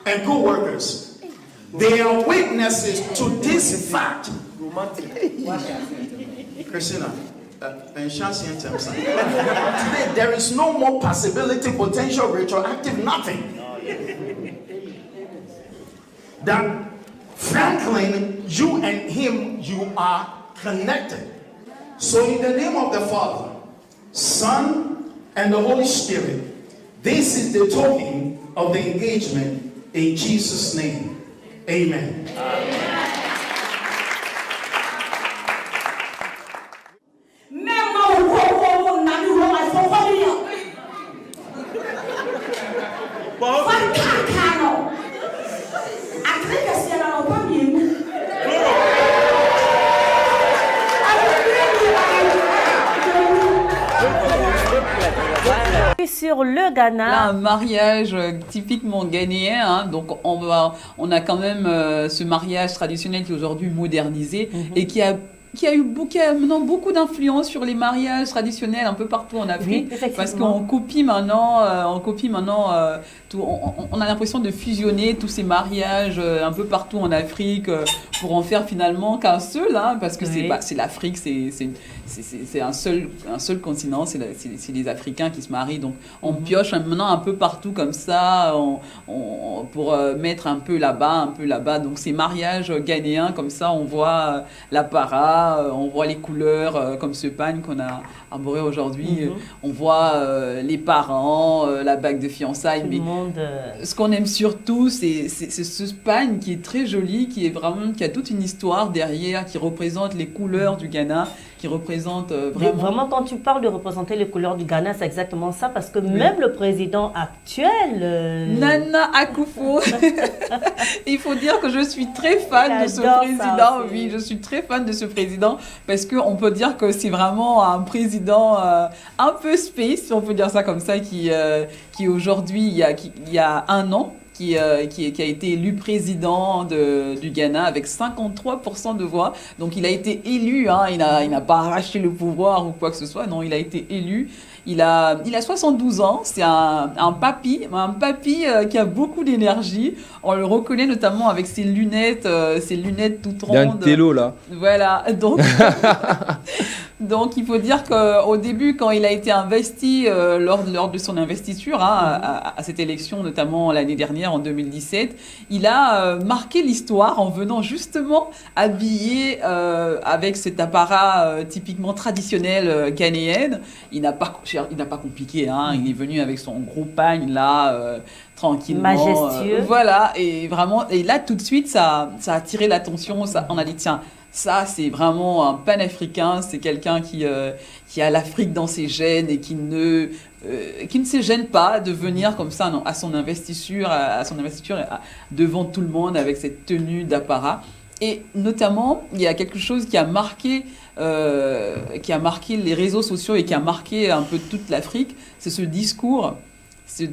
and co-workers. They are witnesses to this fact. Christina, today there is no more possibility, potential, retroactive, nothing. That Franklin, you and him, you are connected. So in the name of the Father, Son, and the Holy Spirit, this is the token of the engagement in Jesus' name. Amen. Sur le Ghana. Là, un mariage typiquement ghanéen, hein, donc on a quand même ce mariage traditionnel qui est aujourd'hui modernisé et qui a maintenant beaucoup d'influence sur les mariages traditionnels un peu partout en Afrique, parce qu'on copie maintenant, tout, on a l'impression de fusionner tous ces mariages un peu partout en Afrique pour en faire finalement qu'un seul, hein, parce que c'est l'Afrique, c'est un seul continent, c'est les Africains qui se marient, donc on pioche maintenant un peu partout comme ça, pour mettre un peu là-bas, donc ces mariages ghanéens comme ça, on voit l'apparat, on voit les couleurs comme ce pagne qu'on a arboré aujourd'hui, on voit les parents, la bague de fiançailles, mais ce qu'on aime surtout c'est ce pagne qui est très joli, qui a toute une histoire derrière, qui représente les couleurs du Ghana, qui représente vraiment quand tu parles de représenter les couleurs du Ghana, c'est exactement ça, parce que même le président actuel Nana Akufo il faut dire que je suis très fan de ce président. Oui, je suis très fan de ce président parce qu'on peut dire que c'est vraiment un président un peu space, si on peut dire ça comme ça, qui aujourd'hui, il y a un an, qui a été élu président du Ghana avec 53% de voix. Donc il a été élu, hein, il n'a pas arraché le pouvoir ou quoi que ce soit, non, il a été élu. Il a 72 ans, c'est un papy qui a beaucoup d'énergie. On le reconnaît notamment avec ses lunettes toutes rondes. Il y a un télo là. Voilà, donc il faut dire qu'au début, quand il a été investi, lors de son investiture, hein, à cette élection, notamment l'année dernière, en 2017, il a marqué l'histoire en venant justement habillé avec cet apparat typiquement traditionnel ghanéen. Il n'a pas compliqué, hein, il est venu avec son gros pagne là, tranquillement. Majestueux. Voilà, et vraiment, et là tout de suite, ça a attiré l'attention, on a dit tiens, ça, c'est vraiment un panafricain, c'est quelqu'un qui a l'Afrique dans ses gènes et qui ne se gêne pas de venir comme ça à son investiture devant tout le monde avec cette tenue d'apparat. Et notamment, il y a quelque chose qui a marqué les réseaux sociaux et qui a marqué un peu toute l'Afrique, c'est ce discours, il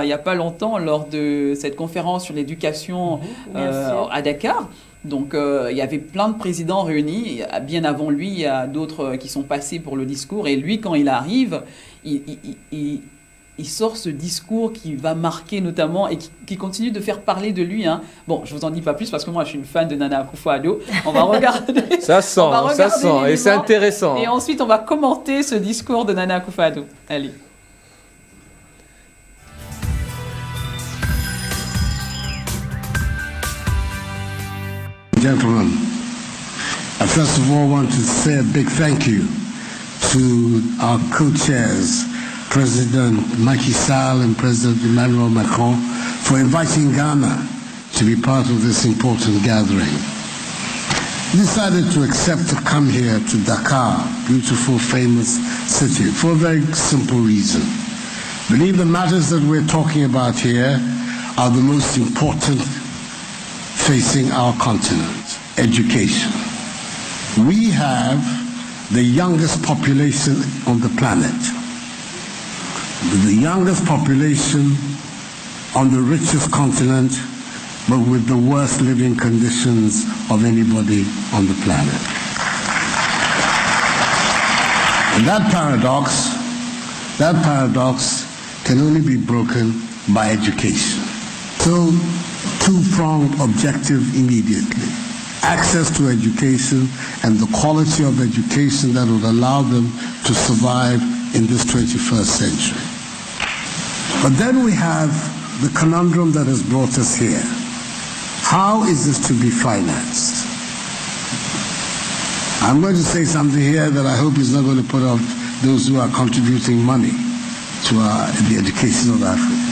n'y a pas longtemps, lors de cette conférence sur l'éducation à Dakar. Donc, il y avait plein de présidents réunis. Bien avant lui, il y a d'autres qui sont passés pour le discours. Et lui, quand il arrive, il sort ce discours qui va marquer notamment et qui continue de faire parler de lui. Hein. Bon, je ne vous en dis pas plus parce que moi, je suis une fan de Nana Akufo-Addo. On va regarder. Ça sent, et c'est intéressant. Et ensuite, on va commenter ce discours de Nana Akufo-Addo. Allez. Gentlemen, I first of all want to say a big thank you to our co-chairs, President Macky Sall and President Emmanuel Macron, for inviting Ghana to be part of this important gathering. We decided to accept to come here to Dakar, beautiful, famous city, for a very simple reason. I believe the matters that we're talking about here are the most important facing our continent: education. We have the youngest population on the planet, the youngest population on the richest continent, but with the worst living conditions of anybody on the planet. And that paradox That paradox can only be broken by education. So, two-pronged objective immediately. Access to education and the quality of education that would allow them to survive in this 21st century. But then we have the conundrum that has brought us here. How is this to be financed? I'm going to say something here that I hope is not going to put off those who are contributing money to the education of Africa.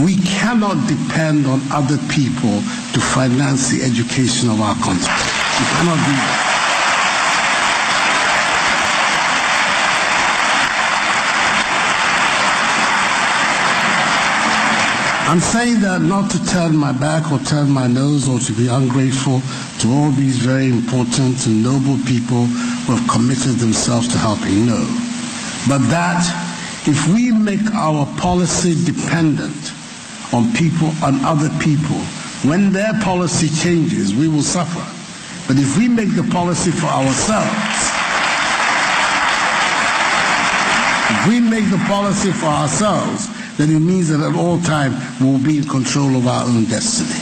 We cannot depend on other people to finance the education of our country. We cannot do that. I'm saying that not to turn my back or turn my nose or to be ungrateful to all these very important and noble people who have committed themselves to helping. No. But that if we make our policy dependent on people, on other people, when their policy changes, we will suffer. But if we make the policy for ourselves, then it means that at all times we'll be in control of our own destiny.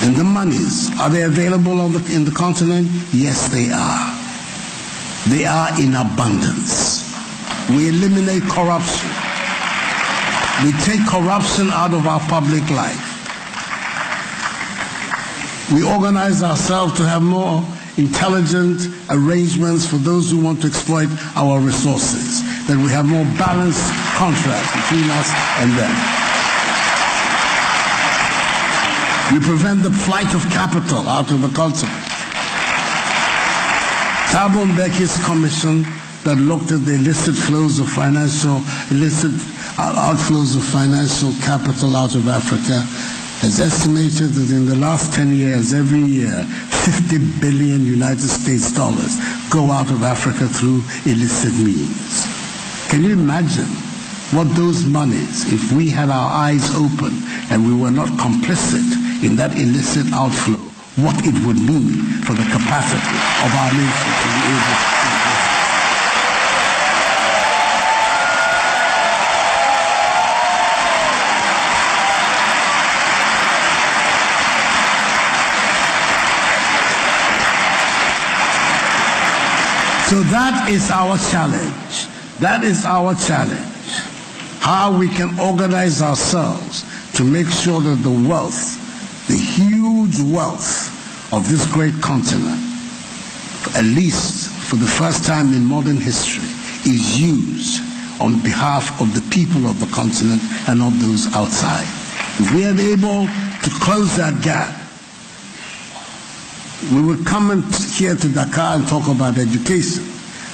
And the monies, are they available in the continent? Yes, they are. They are in abundance. We eliminate corruption. We take corruption out of our public life. We organize ourselves to have more intelligent arrangements for those who want to exploit our resources, that we have more balanced contracts between us and them. We prevent the flight of capital out of the continent. Thabo Mbeki's commission that looked at the illicit outflows of financial capital out of Africa has estimated that in the last 10 years, every year, 50 billion United States dollars go out of Africa through illicit means. Can you imagine what those monies, if we had our eyes open and we were not complicit in that illicit outflow, what it would mean for the capacity of our nation to be able to. So that is our challenge. That is our challenge. How we can organize ourselves to make sure that the wealth, the huge wealth of this great continent, at least for the first time in modern history, is used on behalf of the people of the continent and of those outside. If we are able to close that gap, we would come here to Dakar and talk about education,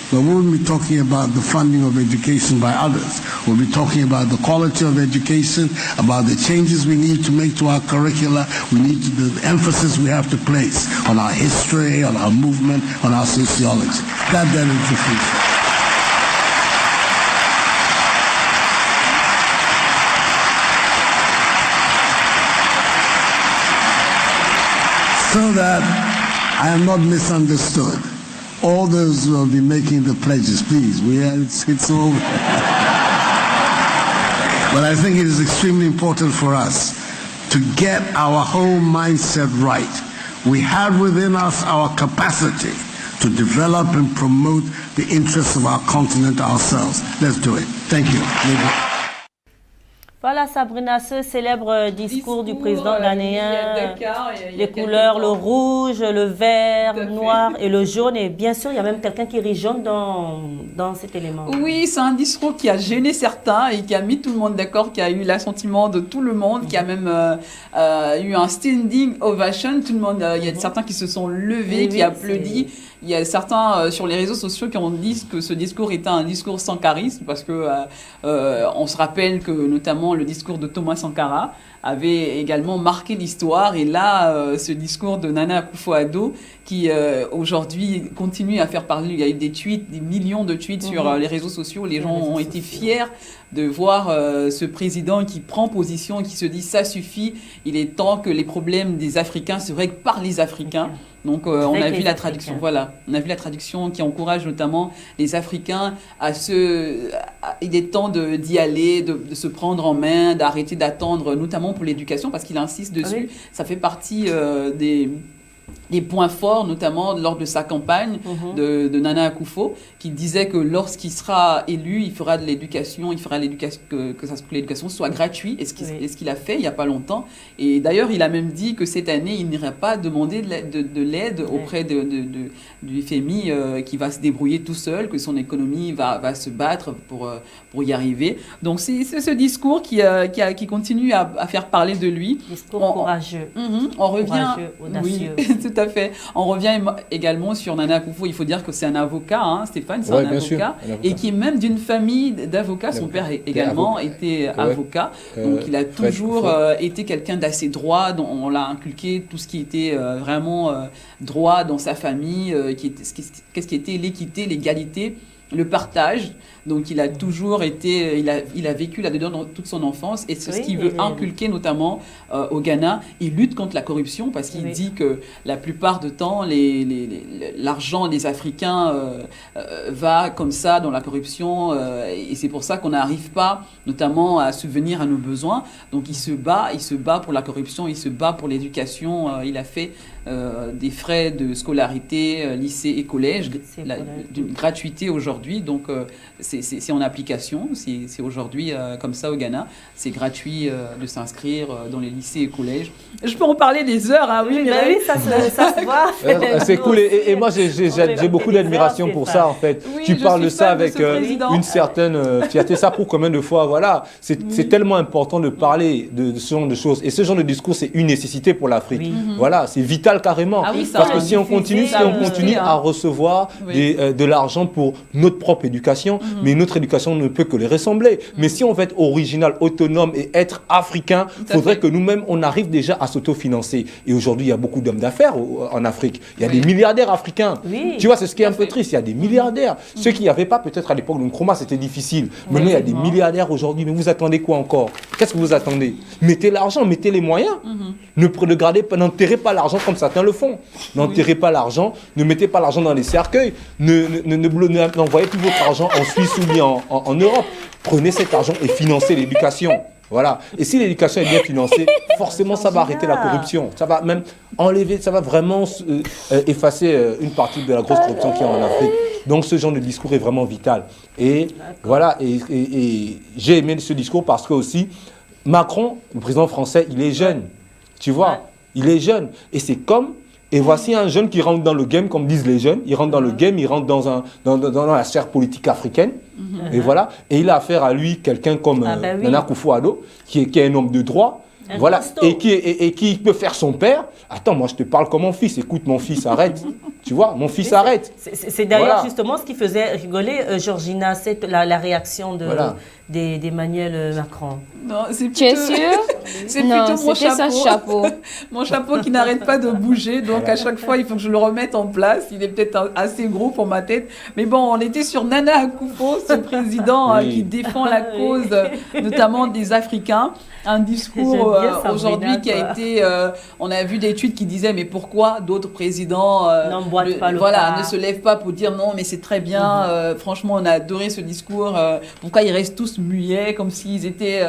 but we won't be talking about the funding of education by others. We'll be talking about the quality of education, about the changes we need to make to our curricula, the emphasis we have to place on our history, on our movement, on our sociology. That then is the future. So that I am not misunderstood. All those who will be making the pledges, please, it's over. But I think it is extremely important for us to get our whole mindset right. We have within us our capacity to develop and promote the interests of our continent ourselves. Let's do it. Thank you. Voilà, Sabrina, ce célèbre discours du président ghanéen, les couleurs, le rouge, le vert, le noir et le jaune. Et bien sûr, il y a même quelqu'un qui rit jaune dans cet élément. Oui, c'est un discours qui a gêné certains et qui a mis tout le monde d'accord, qui a eu l'assentiment de tout le monde, qui a même eu un standing ovation. Tout le monde, il y a certains qui se sont levés, qui applaudissent. Il y a certains sur les réseaux sociaux qui ont dit que ce discours était un discours sans charisme parce que on se rappelle que notamment le discours de Thomas Sankara avait également marqué l'histoire et là ce discours de Nana Akufo-Addo qui aujourd'hui continue à faire parler. Il y a eu des tweets, des millions de tweets sur les réseaux sociaux. Les gens ont été fiers de voir ce président qui prend position, qui se dit ça suffit, il est temps que les problèmes des Africains se règlent par les Africains. Donc on a vu la traduction, voilà, on a vu la traduction qui encourage notamment les Africains il est temps d'y aller, de se prendre en main, d'arrêter d'attendre, notamment pour l'éducation, parce qu'il insiste dessus. Ça fait partie des points forts, notamment lors de sa campagne de Nana Akufo, qui disait que lorsqu'il sera élu, il fera de l'éducation, que l'éducation soit gratuite, et ce qu'il a fait il n'y a pas longtemps. Et d'ailleurs, il a même dit que cette année, il n'irait pas demander de l'aide auprès du FMI, qui va se débrouiller tout seul, que son économie va se battre pour y arriver. Donc c'est ce discours qui continue à faire parler de lui. Discours courageux. On revient, courageux, audacieux. Oui, tout à fait. On revient également sur Nana Akufo. Il faut dire que c'est un avocat, Stéphane, c'est un avocat, et qui est même d'une famille d'avocats. Son père également était avocat. Donc il a toujours été quelqu'un d'assez droit. On l'a inculqué tout ce qui était vraiment droit dans sa famille, qu'est-ce qui était l'équité, l'égalité, le partage. Donc il a toujours été, il a vécu là-dedans dans toute son enfance, et c'est ce qu'il veut inculquer notamment au Ghana. Il lutte contre la corruption parce qu'il dit que la plupart du temps, l'argent des Africains va comme ça dans la corruption, et c'est pour ça qu'on n'arrive pas notamment à subvenir à nos besoins. Donc il se bat pour la corruption, il se bat pour l'éducation. Il a fait des frais de scolarité, lycée et collège, d'une gratuité aujourd'hui. Donc c'est en application, c'est aujourd'hui comme ça au Ghana. C'est gratuit de s'inscrire dans les lycées et collèges. Je peux en parler des heures, oui, ça se voit. C'est cool, et moi j'ai beaucoup d'admiration pour ça en fait. Oui, tu parles de ça avec une certaine fierté. Ça prouve combien de fois, voilà, c'est tellement important de parler de ce genre de choses. Et ce genre de discours, c'est une nécessité pour l'Afrique. Voilà, c'est vital carrément. Parce que si on continue à recevoir de l'argent pour notre propre éducation, mais notre éducation ne peut que les ressembler. Mais si on veut être original, autonome et être africain, il faudrait que nous-mêmes, on arrive déjà à s'autofinancer. Et aujourd'hui, il y a beaucoup d'hommes d'affaires en Afrique. Il y a des milliardaires africains. Tu vois, c'est ce qui est un peu triste. Il y a des milliardaires. Ceux qui n'y avaient pas, peut-être à l'époque de Nkrumah, c'était difficile. Maintenant, il y a des milliardaires aujourd'hui. Mais vous attendez quoi encore? Qu'est-ce que vous attendez? Mettez l'argent, mettez les moyens. N'enterrez pas l'argent comme certains le font. N'enterrez pas l'argent, ne mettez pas l'argent dans les cercueils. N'envoyez plus votre argent en Suisse ou bien en Europe. Prenez cet argent et financez l'éducation. Voilà. Et si l'éducation est bien financée, forcément, ça va arrêter la corruption. Ça va même enlever, ça va vraiment effacer une partie de la grosse corruption qu'il y a en Afrique. Donc, ce genre de discours est vraiment vital. Et voilà. Et j'ai aimé ce discours parce que aussi, Macron, le président français, il est jeune. Tu vois, il est jeune. Et c'est comme... Et voici un jeune qui rentre dans le game, comme disent les jeunes. Il rentre dans le game, il rentre dans la sphère politique africaine. Et voilà. Et il a affaire à lui quelqu'un comme Nana Akufo-Addo, qui est un homme de droit. Voilà. Et qui peut faire son père. Attends, moi je te parle comme mon fils. Écoute, mon fils, arrête. Tu vois, mon fils arrête. C'est d'ailleurs justement ce qui faisait rigoler Georgina, c'est la réaction d'Emmanuel Macron. Non, c'est tu es sûre? C'est plutôt mon chapeau. Mon chapeau qui n'arrête pas de bouger. Donc à chaque fois, il faut que je le remette en place. Il est peut-être assez gros pour ma tête. Mais bon, on était sur Nana Akufo, ce président qui défend la cause, notamment des Africains. Un discours aujourd'hui qui a été... on a vu des études qui disaient, mais pourquoi d'autres présidents ne se lèvent pas pour dire non, mais c'est très bien. Franchement, on a adoré ce discours. Pourquoi ils restent tous muets, comme s'ils étaient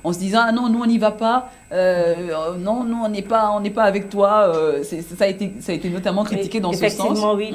en se disant, ah non, nous on n'y va pas. Non, nous on n'est pas avec toi. Ça a été notamment critiqué dans ce sens. Effectivement, oui,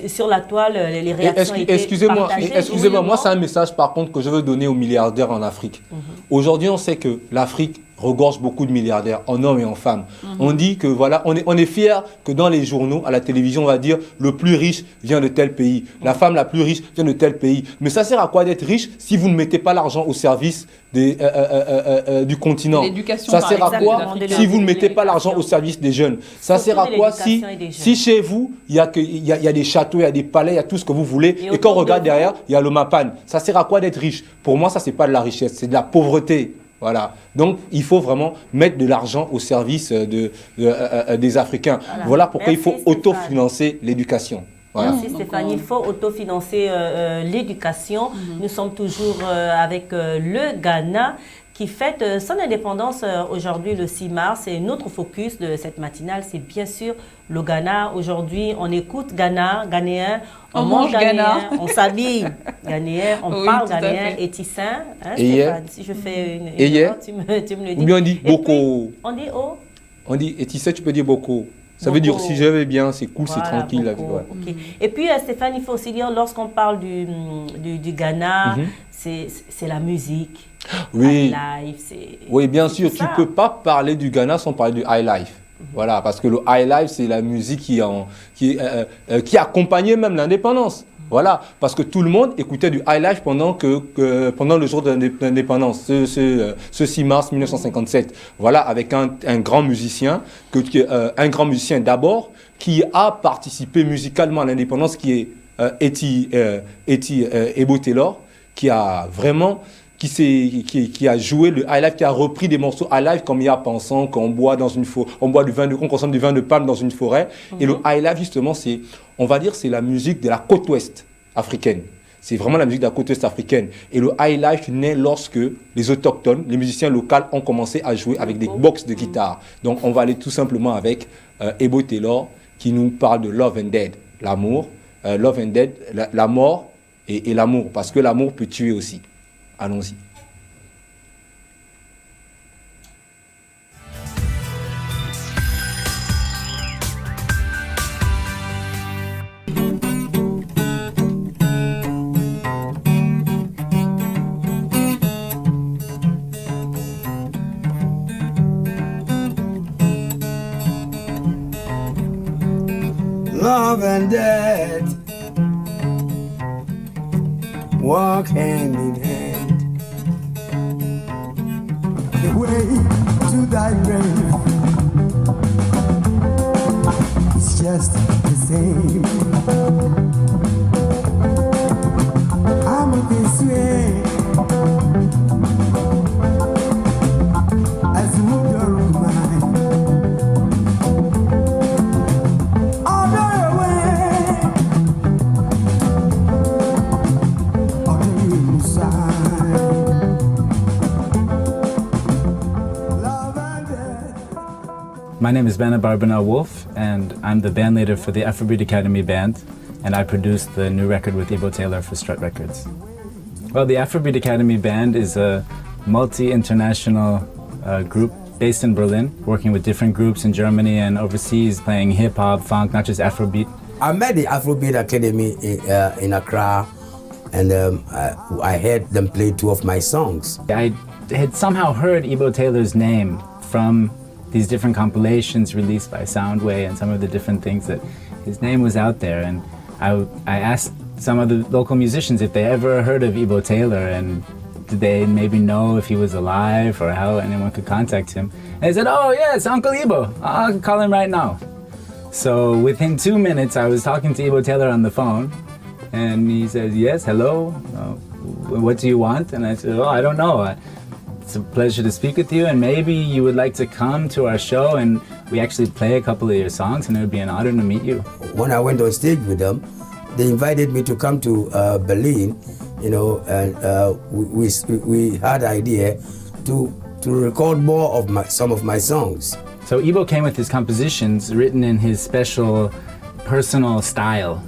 sur la toile, les réactions étaient Excusez-moi, moi c'est un message par contre que je veux donner aux milliardaires en Afrique. Aujourd'hui, on sait que l'Afrique regorge beaucoup de milliardaires, en hommes et en femmes. On dit que voilà, on est fiers que dans les journaux, à la télévision, on va dire le plus riche vient de tel pays, la femme la plus riche vient de tel pays. Mais ça sert à quoi d'être riche si vous ne mettez pas l'argent au service du continent? Ça sert à quoi si vous ne mettez pas l'argent au service des jeunes? Ça sert à quoi si chez vous, il y a des châteaux, il y a des palais, il y a tout ce que vous voulez, et quand on regarde derrière, il y a le Mapan. Ça sert à quoi d'être riche? Pour moi, ça, c'est pas de la richesse, c'est de la pauvreté. Voilà. Donc, il faut vraiment mettre de l'argent au service des Africains. Voilà pourquoi il faut autofinancer l'éducation. Voilà. Merci Stéphanie, il faut autofinancer l'éducation. Nous sommes toujours avec le Ghana qui fête son indépendance aujourd'hui le 6 mars. Et notre focus de cette matinale, c'est bien sûr le Ghana. Aujourd'hui, on écoute Ghanéen, on mange Ghanéen, on s'habille Ghanéen, on parle Ghanéen et tissin. Hein, si je fais une erreur, tu me le dis. Ou bien on dit beaucoup. On dit oh. On dit et tissin, tu peux dire beaucoup. Ça veut dire si je vais bien, c'est cool, voilà, c'est tranquille. La vie, ouais. Okay. Et puis Stéphane, il faut aussi dire, lorsqu'on parle du Ghana, c'est la musique. Oui, high life, oui, bien sûr, tu ne peux pas parler du Ghana sans parler du high life. Voilà, parce que le high life, c'est la musique qui accompagnait même l'indépendance. Voilà, parce que tout le monde écoutait du high life pendant le jour de l'indépendance, ce 6 mars 1957. Voilà, avec un grand musicien, un grand musicien d'abord, qui a participé musicalement à l'indépendance, qui est Ebo Taylor, qui a vraiment... qui a joué le high life, qui a repris des morceaux high life comme il y a pensant qu'on boit dans une forêt, on consomme du vin de palme dans une forêt. Et le high life justement, c'est la musique de la côte ouest africaine. C'est vraiment la musique de la côte ouest africaine. Et le high life naît lorsque les autochtones, les musiciens locaux ont commencé à jouer avec des box de guitare. Donc on va aller tout simplement avec Ebo Taylor qui nous parle de Love and Dead, l'amour, Love and Dead, la mort et l'amour, parce que l'amour peut tuer aussi. Allons-y. Love and death walk hand in hand. The way to thy grave is just the same. I'm this way as you move your mind. My name is Bana Barbana Wolf, and I'm the band leader for the Afrobeat Academy Band, and I produced the new record with Ebo Taylor for Strut Records. Well, the Afrobeat Academy Band is a multi-international group based in Berlin, working with different groups in Germany and overseas, playing hip-hop, funk, not just Afrobeat. I met the Afrobeat Academy in Accra, and I heard them play 2 of my songs. I had somehow heard Ebo Taylor's name from these different compilations released by Soundway and some of the different things that his name was out there. And I asked some of the local musicians if they ever heard of Ebo Taylor and did they maybe know if he was alive or how anyone could contact him. And they said, oh yeah, it's Uncle Ebo. I'll call him right now. So within 2 minutes, I was talking to Ebo Taylor on the phone and he said, yes, hello, what do you want? And I said, oh, I don't know. It's a pleasure to speak with you, and maybe you would like to come to our show and we actually play a couple of your songs, and it would be an honor to meet you. When I went on stage with them, they invited me to come to Berlin, you know, and we had the idea to record more of some of my songs. So Ebo came with his compositions written in his special personal style,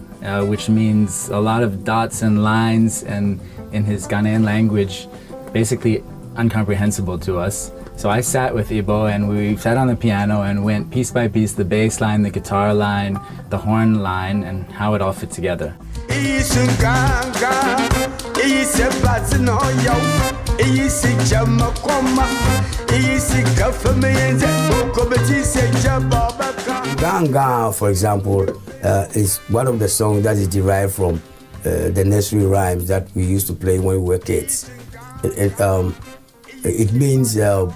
which means a lot of dots and lines, and in his Ghanaian language, basically incomprehensible to us. So I sat with Ebo and we sat on the piano and went piece by piece, the bass line, the guitar line, the horn line, and how it all fit together. Ganga, for example, is one of the songs that is derived from the nursery rhymes that we used to play when we were kids. It means the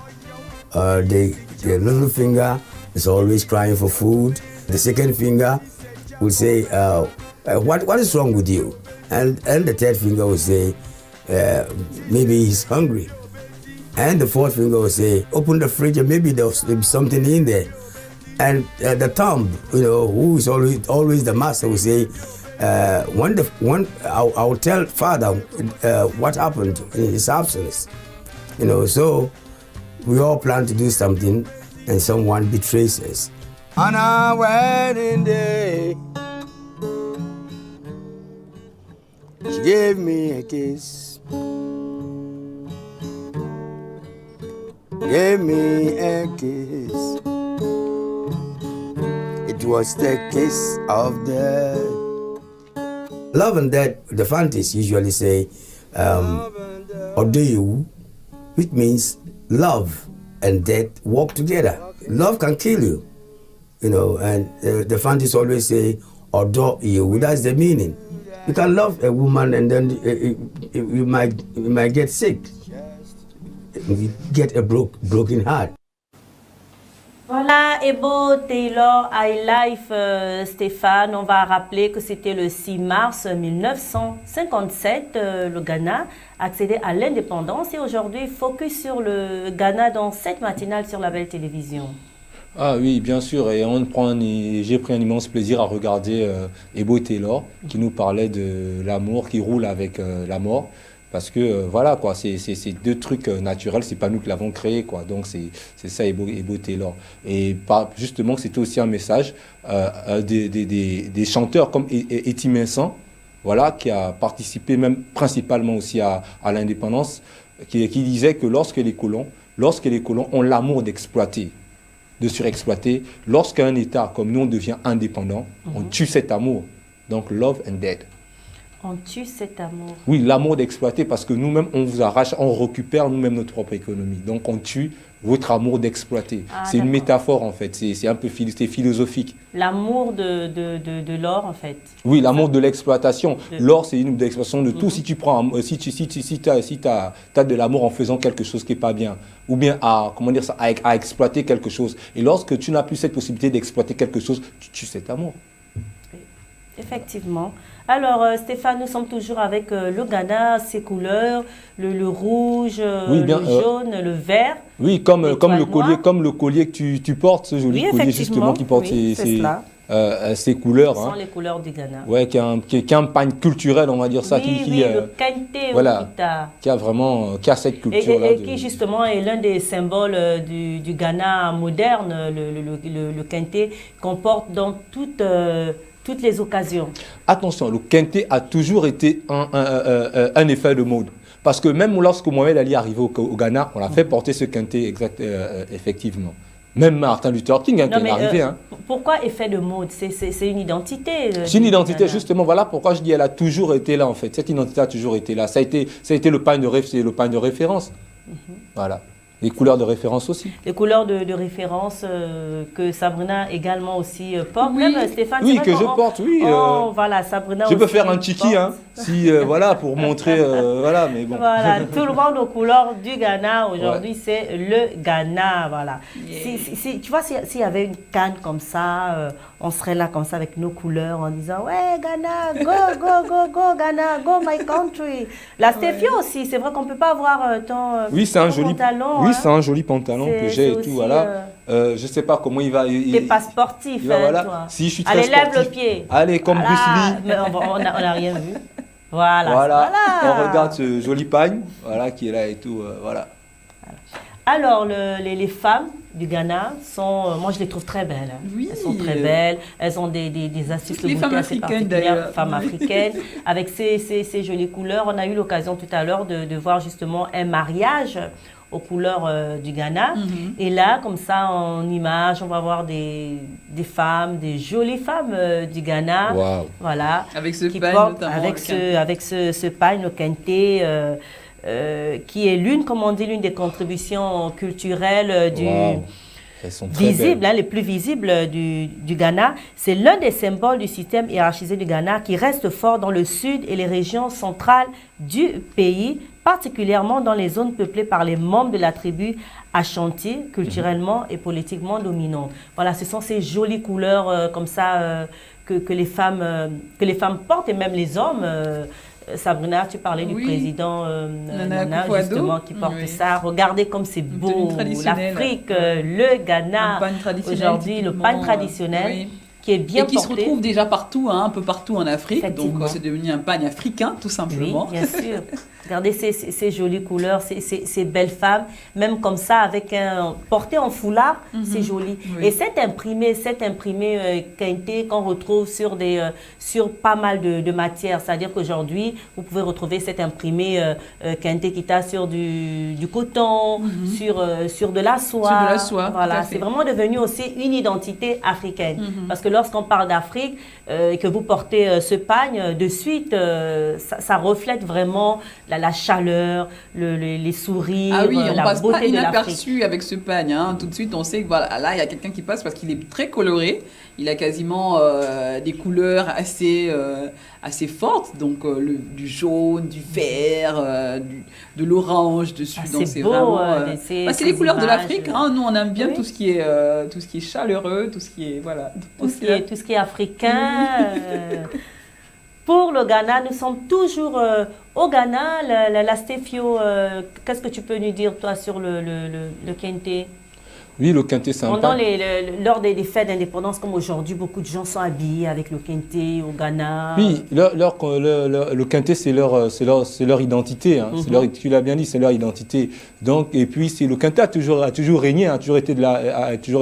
little finger is always crying for food. The second finger will say, what is wrong with you? And the third finger will say, maybe he's hungry. And the fourth finger will say, open the fridge and maybe there'll be something in there. And the thumb, you know, who is always the master, will say, I will tell father what happened in his absence. You know, so we all plan to do something and someone betrays us. On our wedding day, she gave me a kiss. Gave me a kiss. It was the kiss of death. Love and death, the fantasy usually say, Odeyu, which means love and death walk together. Love can kill you, you know, and the fantasy always say, Odeyu, that's the meaning. You can love a woman and then you might get sick. You get a broken heart. Voilà, Ebo Taylor High Life, Stéphane. On va rappeler que c'était le 6 mars 1957, le Ghana accédait à l'indépendance. Et aujourd'hui, focus sur le Ghana dans cette matinale sur la Belle Télévision. Ah oui, bien sûr, et j'ai pris un immense plaisir à regarder Ebo Taylor qui nous parlait de l'amour qui roule avec la mort. Parce que voilà quoi, c'est deux trucs naturels, c'est pas nous qui l'avons créé quoi. Donc c'est ça Ebo Taylor. Et justement c'était aussi un message des chanteurs comme Eti Vincent, voilà, qui a participé même principalement aussi à l'indépendance, qui disait que lorsque les colons ont l'amour d'exploiter, de surexploiter, lorsqu'un État comme nous on devient indépendant, on tue cet amour. Donc love and dead. On tue cet amour. Oui, l'amour d'exploiter, parce que nous-mêmes, on vous arrache, on récupère nous-mêmes notre propre économie. Donc, on tue votre amour d'exploiter. C'est une métaphore, en fait. C'est un peu philosophique. L'amour de l'or, en fait. Oui, l'amour de l'exploitation. L'or, c'est une exploitation de tout. Si tu prends, si t'as de l'amour en faisant quelque chose qui n'est pas bien, ou bien à exploiter quelque chose. Et lorsque tu n'as plus cette possibilité d'exploiter quelque chose, tu tues cet amour. Effectivement. Alors, Stéphane, nous sommes toujours avec le Ghana, ses couleurs, le rouge, oui, le jaune, le vert. Oui, comme le collier que tu portes, ce joli collier justement qui porte ces couleurs. Ce sont les couleurs du Ghana. Ouais, qui a un pagne culturel, on va dire ça. Oui, le Kente voilà, qui a cette culture-là. Et qui justement est l'un des symboles du Ghana moderne, le Kente, qu'on porte dans toutes les occasions. Attention, le Kente a toujours été un effet de mode. Parce que même lorsque Mohamed Ali est arrivé au Ghana, on l'a fait porter ce Kente effectivement. Même Martin Luther King qui est arrivé. Pourquoi effet de mode? C'est une identité. C'est une identité, justement. Voilà pourquoi je dis elle a toujours été là, en fait. Cette identité a toujours été là. Ça a été le pagne de référence. Voilà. Les couleurs de référence aussi. Les couleurs de référence que Sabrina également aussi porte. Oui, même Stéphane, oui que je porte, oui. Voilà, Sabrina je peux faire un tchiki, si, voilà, pour montrer, voilà, mais bon. Voilà, tout le monde aux couleurs du Ghana, aujourd'hui, c'est le Ghana, voilà. Yeah. Tu vois, s'il y avait une canne comme ça, on serait là comme ça avec nos couleurs en disant, ouais, Ghana, go, Ghana, go my country. La Stéphio aussi, c'est vrai qu'on ne peut pas avoir ton pantalon. Oui, c'est un joli pantalon que j'ai et tout, voilà. Je ne sais pas comment il va... T'es pas sportif, voilà. Toi. Si je suis très sportif. Allez, lève le pied. Allez, comme Bruce Lee. Mais on n'a rien vu. Voilà. On regarde ce joli pagne, voilà, qui est là et tout, voilà. Alors, les femmes du Ghana sont, moi je les trouve très belles. Oui. Elles sont très belles, elles ont des astuces de beauté assez particulières, femmes africaines, avec ces jolies couleurs. On a eu l'occasion tout à l'heure de voir justement un mariage aux couleurs du Ghana. Et là, comme ça, en image, on va voir des femmes, des jolies femmes du Ghana. Wow. Voilà. Avec ce pagne notamment. Avec ce pagne, le kente, qui est l'une des contributions culturelles visibles, les plus visibles du Ghana. C'est l'un des symboles du système hiérarchisé du Ghana qui reste fort dans le sud et les régions centrales du pays, particulièrement dans les zones peuplées par les membres de la tribu Ashanti, culturellement et politiquement dominantes. Voilà, ce sont ces jolies couleurs comme ça que les femmes portent et même les hommes. Sabrina, tu parlais du président Nana justement qui porte ça. Regardez comme c'est beau, l'Afrique, le Ghana, aujourd'hui le pagne traditionnel qui est bien porté. Et qui se retrouve déjà partout, un peu partout en Afrique. Donc c'est devenu un pagne africain tout simplement. Oui, bien sûr. Regardez ces jolies couleurs, ces belles femmes, même comme ça, avec porté en foulard, c'est joli. Oui. Et cet imprimé Kente qu'on retrouve sur pas mal de matières, c'est-à-dire qu'aujourd'hui, vous pouvez retrouver cet imprimé Kente Kita sur du coton, sur de la soie. Sur de la soie. Voilà, c'est vraiment devenu aussi une identité africaine. Parce que lorsqu'on parle d'Afrique et que vous portez ce pagne, de suite, ça reflète vraiment la chaleur, les sourires, la beauté de l'Afrique. Ah oui, on passe pas inaperçu avec ce pagne. Hein. Tout de suite, on sait que voilà, là, il y a quelqu'un qui passe parce qu'il est très coloré. Il a quasiment des couleurs assez fortes, donc du jaune, du vert, de l'orange dessus. Donc c'est beau, vraiment. C'est les couleurs de l'Afrique. Hein. Nous, on aime bien tout ce qui est chaleureux, tout ce qui est voilà. Tout ce qui est africain. Pour le Ghana, nous sommes toujours au Ghana. La Stéphio, qu'est-ce que tu peux nous dire, toi, sur le Kente? Oui, le Kente, c'est un Pendant lors des fêtes d'indépendance, comme aujourd'hui, beaucoup de gens sont habillés avec le Kente au Ghana. Oui, le Kente, c'est leur identité. Hein. Tu l'as bien dit, c'est leur identité. Donc, et puis, le Kente a toujours régné, a toujours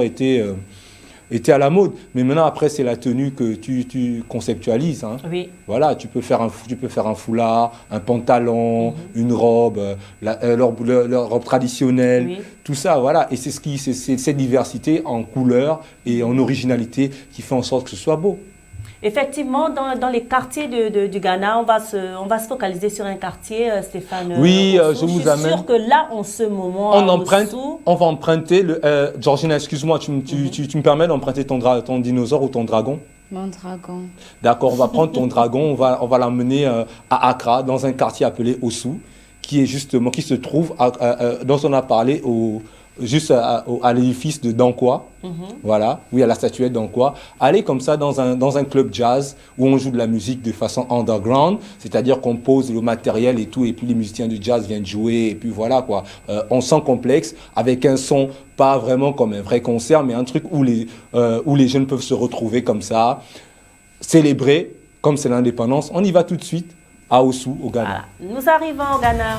été à la mode, mais maintenant après c'est la tenue que tu conceptualises. Hein. Oui. Voilà, tu peux faire un foulard, un pantalon, une robe, leur robe traditionnelle, tout ça, voilà. Et c'est cette diversité en couleurs et en originalité qui fait en sorte que ce soit beau. Effectivement, dans les quartiers du Ghana, on va se focaliser sur un quartier, Stéphane. Oui, je vous amène. Je suis sûre que là, en ce moment, on va emprunter. Georgina, excuse-moi, tu me permets d'emprunter ton dinosaure ou ton dragon? Mon dragon. D'accord, on va prendre ton dragon, on va l'emmener à Accra, dans un quartier appelé Osu, qui se trouve, dont on a parlé juste à l'édifice de Dankwa, voilà, où il y a la statuette Dankwa. Aller comme ça dans un club jazz où on joue de la musique de façon underground, c'est-à-dire qu'on pose le matériel et tout, et puis les musiciens du jazz viennent jouer, et puis voilà quoi. On sent complexe, avec un son pas vraiment comme un vrai concert, mais un truc où les jeunes peuvent se retrouver comme ça, célébrer, comme c'est l'indépendance. On y va tout de suite à Osu, au Ghana. Voilà. Nous arrivons au Ghana.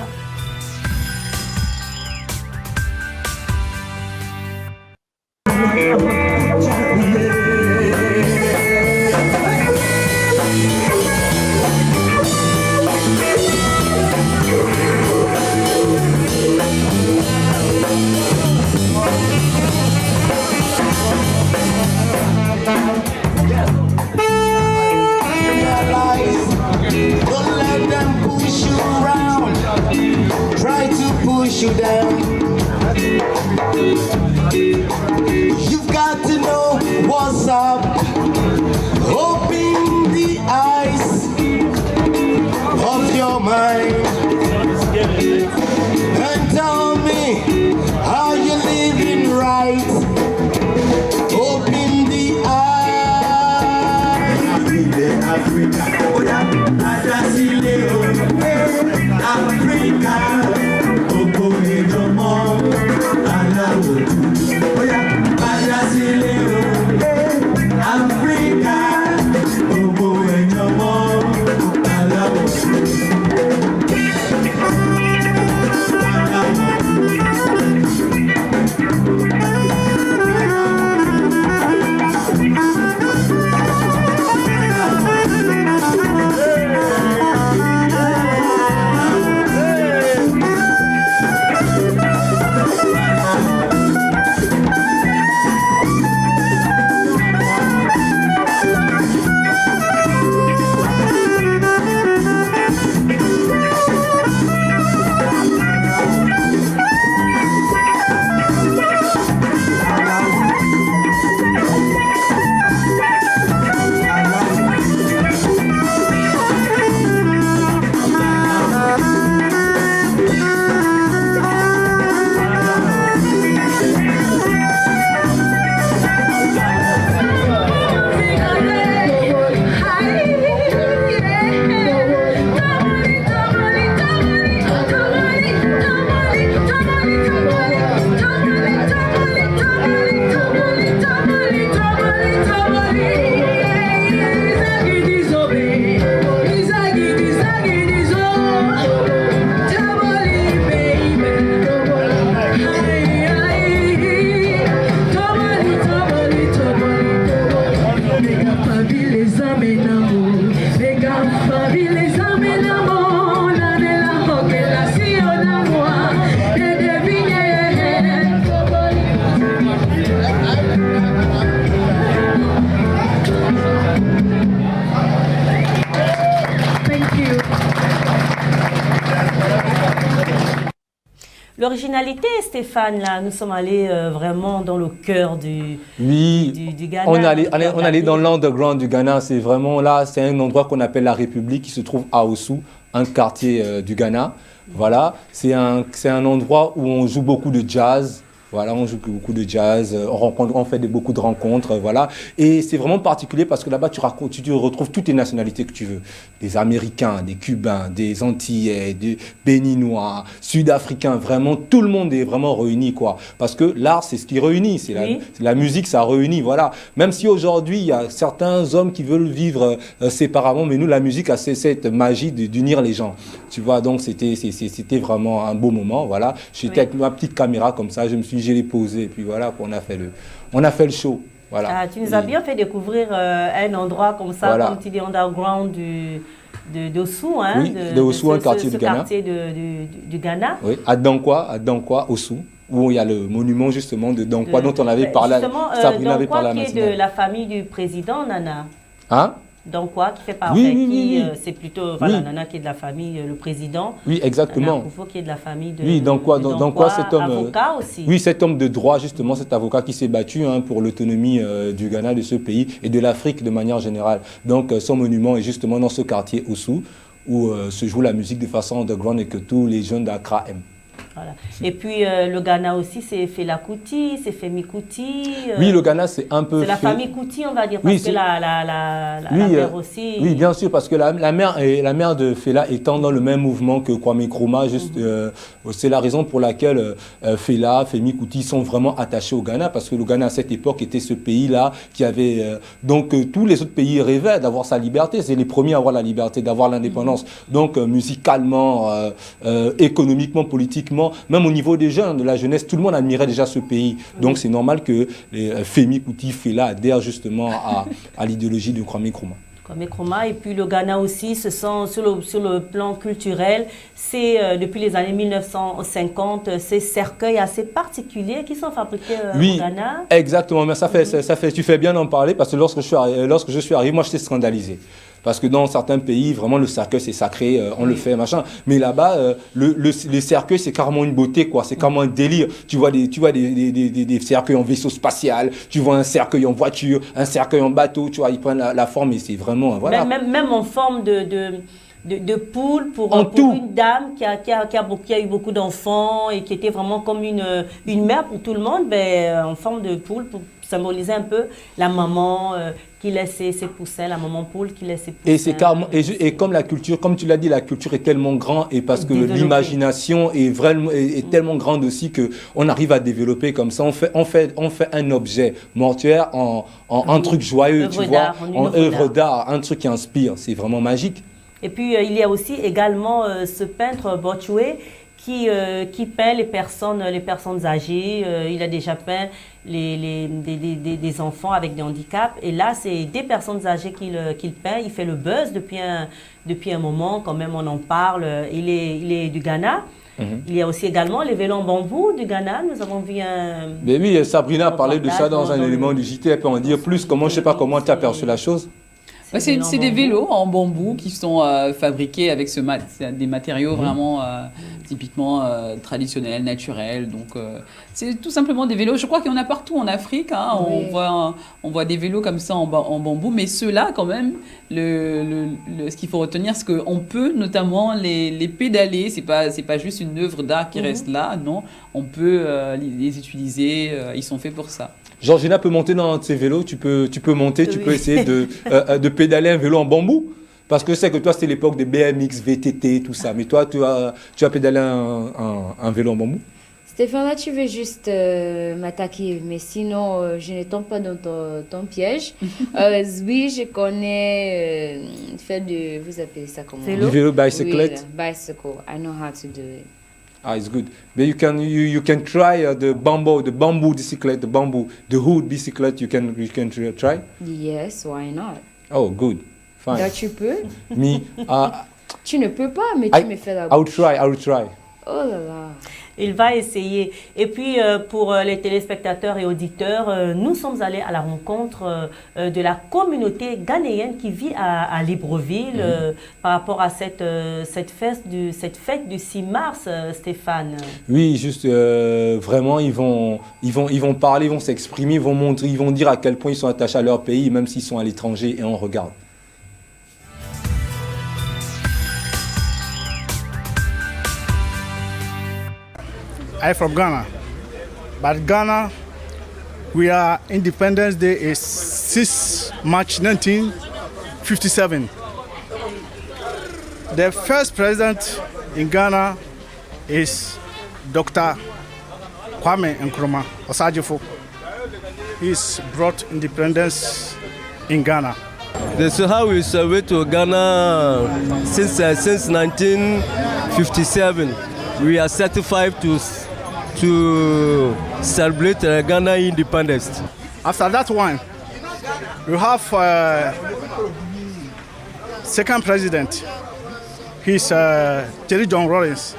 Don't let them push you around, try to push you down. You've got to know what's up. Open the eyes of your mind and tell me, are you living right? Open the eyes. Africa, L'originalité, Stéphane, là, nous sommes allés vraiment dans le cœur du Ghana. On est allé dans l'underground du Ghana. C'est vraiment là, c'est un endroit qu'on appelle la République qui se trouve à Osu, un quartier du Ghana. Voilà, c'est un endroit où on joue beaucoup de jazz. Voilà, on joue beaucoup de jazz, on fait beaucoup de rencontres, voilà. Et c'est vraiment particulier parce que là-bas, tu retrouves toutes les nationalités que tu veux. Des Américains, des Cubains, des Antillais, des Béninois, Sud-Africains, vraiment, tout le monde est vraiment réuni, quoi. Parce que l'art, c'est ce qui réunit, c'est la musique, ça réunit, voilà. Même si aujourd'hui, il y a certains hommes qui veulent vivre séparément, mais nous, la musique a cette magie d'unir les gens. Tu vois, donc c'était vraiment un beau moment, voilà. J'étais avec ma petite caméra comme ça, je l'ai posé, et puis voilà, on a fait le show. Voilà. Ah, tu nous as bien fait découvrir un endroit comme ça, voilà. Comme tu dis, underground d'Osu, hein, oui, de Osu, un quartier du Ghana. Quartier du Ghana. Oui, à Dankwa, Osu, où il y a le monument justement de Dankwa dont on avait parlé. Sabrina avait parlé à la matinale. Qui est de la famille du président Nana. Hein? Dankwa qui fait partie, c'est plutôt Nana qui est de la famille, le président. Oui, exactement. Nana Akufo qui est de la famille de Dankwa, cet homme, avocat aussi. Oui, cet homme de droit, justement, cet avocat qui s'est battu pour l'autonomie du Ghana, de ce pays et de l'Afrique de manière générale. Donc son monument est justement dans ce quartier Osu, où se joue la musique de façon underground et que tous les jeunes d'Accra aiment. Voilà. Et puis le Ghana aussi, c'est Fela Kuti, c'est Femi Kuti. Oui, le Ghana, c'est un peu... C'est la famille Kuti, on va dire, parce que la mère aussi... Oui, bien sûr, parce que la mère de Fela étant dans le même mouvement que Kwame Nkrumah, c'est la raison pour laquelle Fela, Femi Kuti sont vraiment attachés au Ghana, parce que le Ghana, à cette époque, était ce pays-là qui avait... donc, tous les autres pays rêvaient d'avoir sa liberté. C'est les premiers à avoir la liberté, d'avoir l'indépendance. Donc, musicalement, économiquement, politiquement, même au niveau des jeunes, de la jeunesse, tout le monde admirait déjà ce pays. Donc c'est normal que Femi Kuti, Fela adhèrent justement à l'idéologie de Kwame Nkrumah. Kwame Nkrumah, et puis le Ghana aussi, ce sont, sur le plan culturel, c'est depuis les années 1950, ces cercueils assez particuliers qui sont fabriqués au Ghana. Exactement, mais tu fais bien d'en parler parce que lorsque je suis arrivé, moi j'étais scandalisé. Parce que dans certains pays, vraiment, le cercueil, c'est sacré, on le fait, machin. Mais là-bas, les cercueils, c'est carrément une beauté, quoi. C'est carrément un délire. Tu vois des cercueils en vaisseau spatial, tu vois un cercueil en voiture, un cercueil en bateau, tu vois, ils prennent la forme et c'est vraiment, voilà. Même en forme de poule pour une dame qui a eu beaucoup d'enfants et qui était vraiment comme une mère pour tout le monde, en forme de poule pour symboliser un peu la maman qui laisse ses poussins, la maman poule qui laisse ses poussins. Et c'est carrément, et comme la culture, comme tu l'as dit, la culture est tellement grande et parce que l'imagination est tellement grande aussi qu'on arrive à développer comme ça. On fait un objet mortuaire en un truc joyeux, tu vois, en œuvre d'art, un truc qui inspire. C'est vraiment magique. Et puis il y a aussi également ce peintre Botchwe qui peint les personnes âgées. Il a déjà peint des enfants avec des handicaps. Et là, c'est des personnes âgées qu'il peint. Il fait le buzz depuis un moment, quand même on en parle. Il est du Ghana. Il y a aussi également les vélos en bambou du Ghana. Nous avons vu un... Mais oui, Sabrina a parlé de ça dans un élément du JT. Elle peut en dire plus. Je ne sais pas comment tu as perçu la chose. C'est des vélos en bambou qui sont fabriqués avec des matériaux vraiment typiquement traditionnels, naturels. Donc c'est tout simplement des vélos. Je crois qu'il y en a partout en Afrique. Hein. On voit des vélos comme ça en bambou. Mais ceux-là, quand même, ce qu'il faut retenir, c'est qu'on peut notamment les pédaler. C'est pas juste une œuvre d'art qui reste là. Non, on peut les utiliser. Ils sont faits pour ça. Georgina peut monter dans un de ces vélos, tu peux monter, tu peux essayer de pédaler un vélo en bambou. Parce que c'est que toi, c'était l'époque des BMX, VTT, tout ça. Mais toi, tu as pédalé un vélo en bambou? Stéphane, là, tu veux juste m'attaquer, mais sinon, je ne tombe pas dans ton piège. Oui, je connais faire vous appelez ça comment? Du vélo bicyclette? Oui, bicycle. I know how to do it. Ah, it's good. But you can try the bamboo bicycle, the hood bicycle. You can try. Yes, why not? Oh, good, fine. Là, tu peux? Me, Tu ne peux pas, mais tu me fais la bouche. I will try. Oh là là. Il va essayer. Et puis, pour les téléspectateurs et auditeurs, nous sommes allés à la rencontre de la communauté ghanéenne qui vit à Libreville par rapport à cette fête du 6 mars, Stéphane. Oui, juste vraiment, ils vont parler, ils vont s'exprimer, ils vont montrer, ils vont dire à quel point ils sont attachés à leur pays, même s'ils sont à l'étranger, et on regarde. I'm from Ghana, but Ghana, we are Independence Day is 6 March 1957. The first president in Ghana is Dr. Kwame Nkrumah Osajifo. He's brought independence in Ghana. This is how we celebrate to Ghana since 1957. We are certified to celebrate Ghana independence. After that one, we have second president. He's Jerry John Rawlings.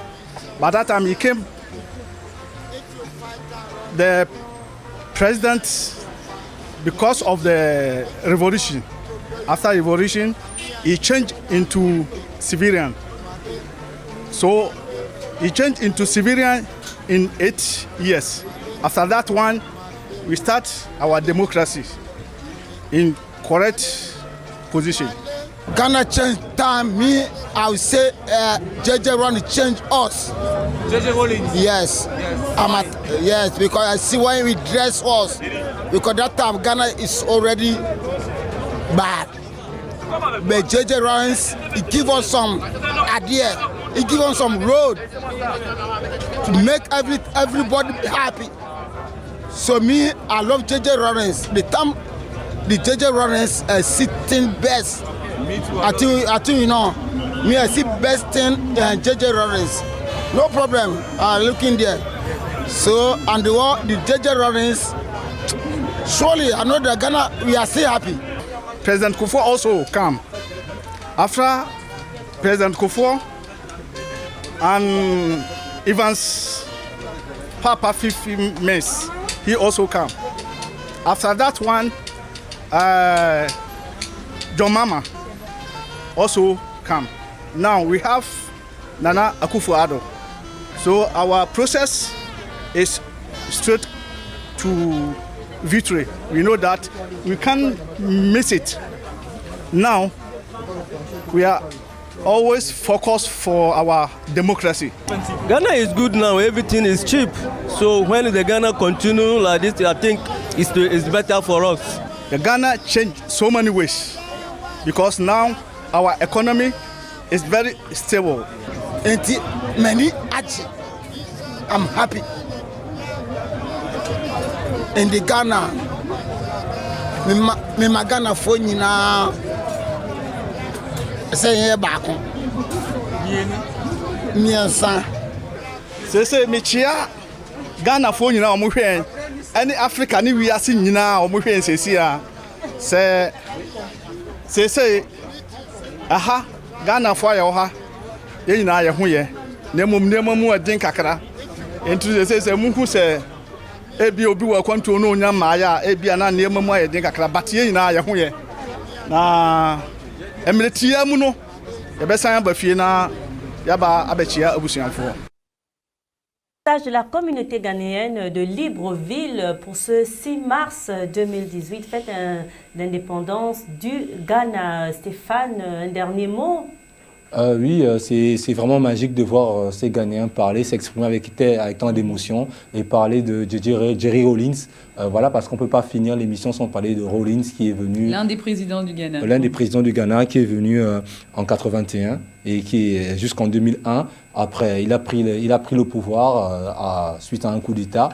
By that time he came, the president, because of the revolution. After revolution, he changed into civilian. So he changed into civilian in 8 years. After that one, we start our democracy in correct position. Ghana change time, me, I would say JJ Rawlings change us. JJ Rawlings? Yes. Yes, because I see when we dress us, because that time Ghana is already bad. But JJ Rawlings, he give us some idea, he give us some road to make everybody happy. So me, I love JJ Rawlings. The time the JJ Rawlings sitting best. I think you know, me I see best thing JJ Rawlings. No problem, looking there. So and the JJ Rawlings, surely I know that Ghana, we are still happy. President Kufuor also come. After President Kufuor and Evans Papa Fifi Mess, he also come. After that one, John Mama also come. Now we have Nana Akufo-Addo. So our process is straight to victory. We know that we can't miss it. Now we are always focused for our democracy. Ghana is good now, everything is cheap. So when the Ghana continue like this, I think it's better for us. The Ghana changed so many ways because now our economy is very stable. I'm happy. In the Ghana, me Ghana phone na say here back. Miensa. Say me chia Ghana phone na omo hwe any Africa ni wi ase nyina omo hwe sesi a say aha Ghana fo ya ha ye nyina ye ho ye na mum adin kakra entu say muhu say ebi obi wa kwanto no nya maaya ebi ana na emamu ayedin kakra batie nyina ye ho ye na emretia mu no ye besan ba fie na yaba abechia abusuanfo. De la communauté ghanéenne de Libreville pour ce 6 mars 2018, fête d'indépendance du Ghana. Stéphane, un dernier mot? Oui, c'est vraiment magique de voir ces Ghanéens parler, s'exprimer avec tant d'émotion et parler de Jerry Rawlings. Voilà, parce qu'on ne peut pas finir l'émission sans parler de Rawlings qui est venu... L'un des présidents du Ghana. L'un des présidents du Ghana qui est venu en 81 et qui est jusqu'en 2001. Après, il a pris le pouvoir suite à un coup d'État.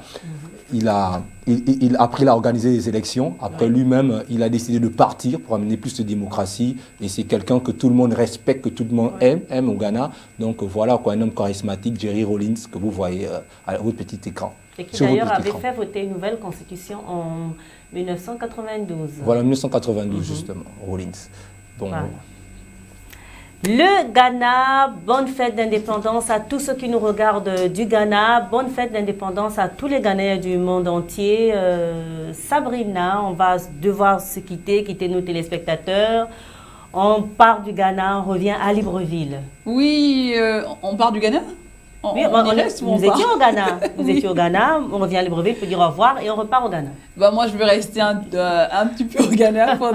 après il a organisé les élections. Après lui-même, il a décidé de partir pour amener plus de démocratie. Et c'est quelqu'un que tout le monde respecte, que tout le monde aime au Ghana. Donc voilà, un homme charismatique, Jerry Rawlings, que vous voyez à votre petit écran. Et qui d'ailleurs avait fait voter une nouvelle constitution en 1992. Voilà, 1992 justement, Rawlings. Bon. Voilà. Le Ghana, bonne fête d'indépendance à tous ceux qui nous regardent du Ghana, bonne fête d'indépendance à tous les Ghanéens du monde entier. Sabrina, on va devoir se quitter nos téléspectateurs. On part du Ghana, on revient à Libreville. Oui, on part du Ghana? Oui, nous étions au Ghana. Nous étions au Ghana, on revient à Libreville pour dire au revoir et on repart au Ghana. Bah moi, je vais rester un petit peu au Ghana pour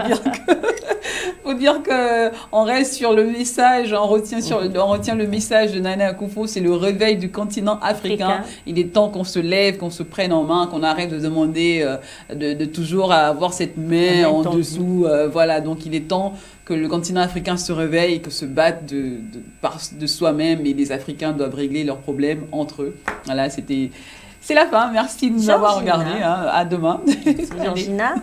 dire que on reste sur le message, on retient le message de Nana Akufo, c'est le réveil du continent africain. Il est temps qu'on se lève, qu'on se prenne en main, qu'on arrête de demander de toujours avoir cette main en dessous. Voilà, donc il est temps que le continent africain se réveille et que se batte de soi-même, et les Africains doivent régler leurs problèmes entre eux. Voilà, c'est la fin. Merci de nous avoir regardés. Hein. À demain. Georgina.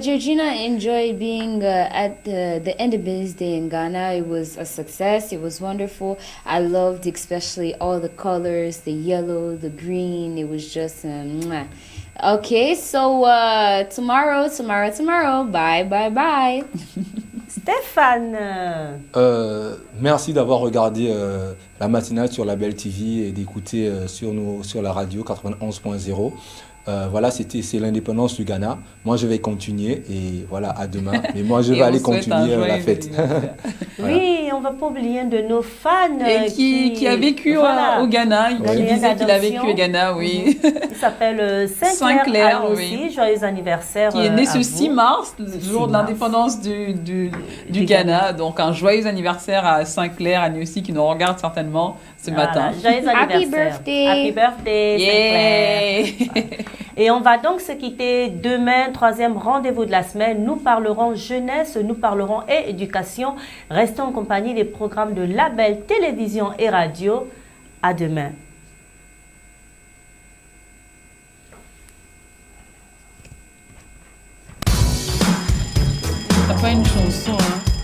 Georgina enjoyed being at the Independence Day in Ghana. It was a success. It was wonderful. I loved especially all the colors, the yellow, the green. It was just mwah. Okay, so tomorrow. Bye. Stéphane. Merci d'avoir regardé la matinale sur la Belle TV et d'écouter sur la radio 91.0. Voilà, c'est l'indépendance du Ghana. Moi, je vais continuer et voilà, à demain. Mais moi, je vais aller continuer la fête. Oui, on ne va pas oublier de nos fans. Et qui a vécu au Ghana. Il disait qu'il a vécu au Ghana, oui. Il s'appelle Saint-Clair aussi. Joyeux anniversaire. Qui est né ce 6 mars, le jour de l'indépendance du Ghana. Donc, un joyeux anniversaire à Saint-Clair, à lui aussi, qui nous regarde certainement ce matin. Joyeux anniversaire. Happy birthday, Saint-Clair. Et on va donc se quitter demain, 3e rendez-vous de la semaine. Nous parlerons jeunesse, nous parlerons éducation. Restons en compagnie des programmes de La Belle Télévision et Radio. À demain. T'as pas une chanson, hein?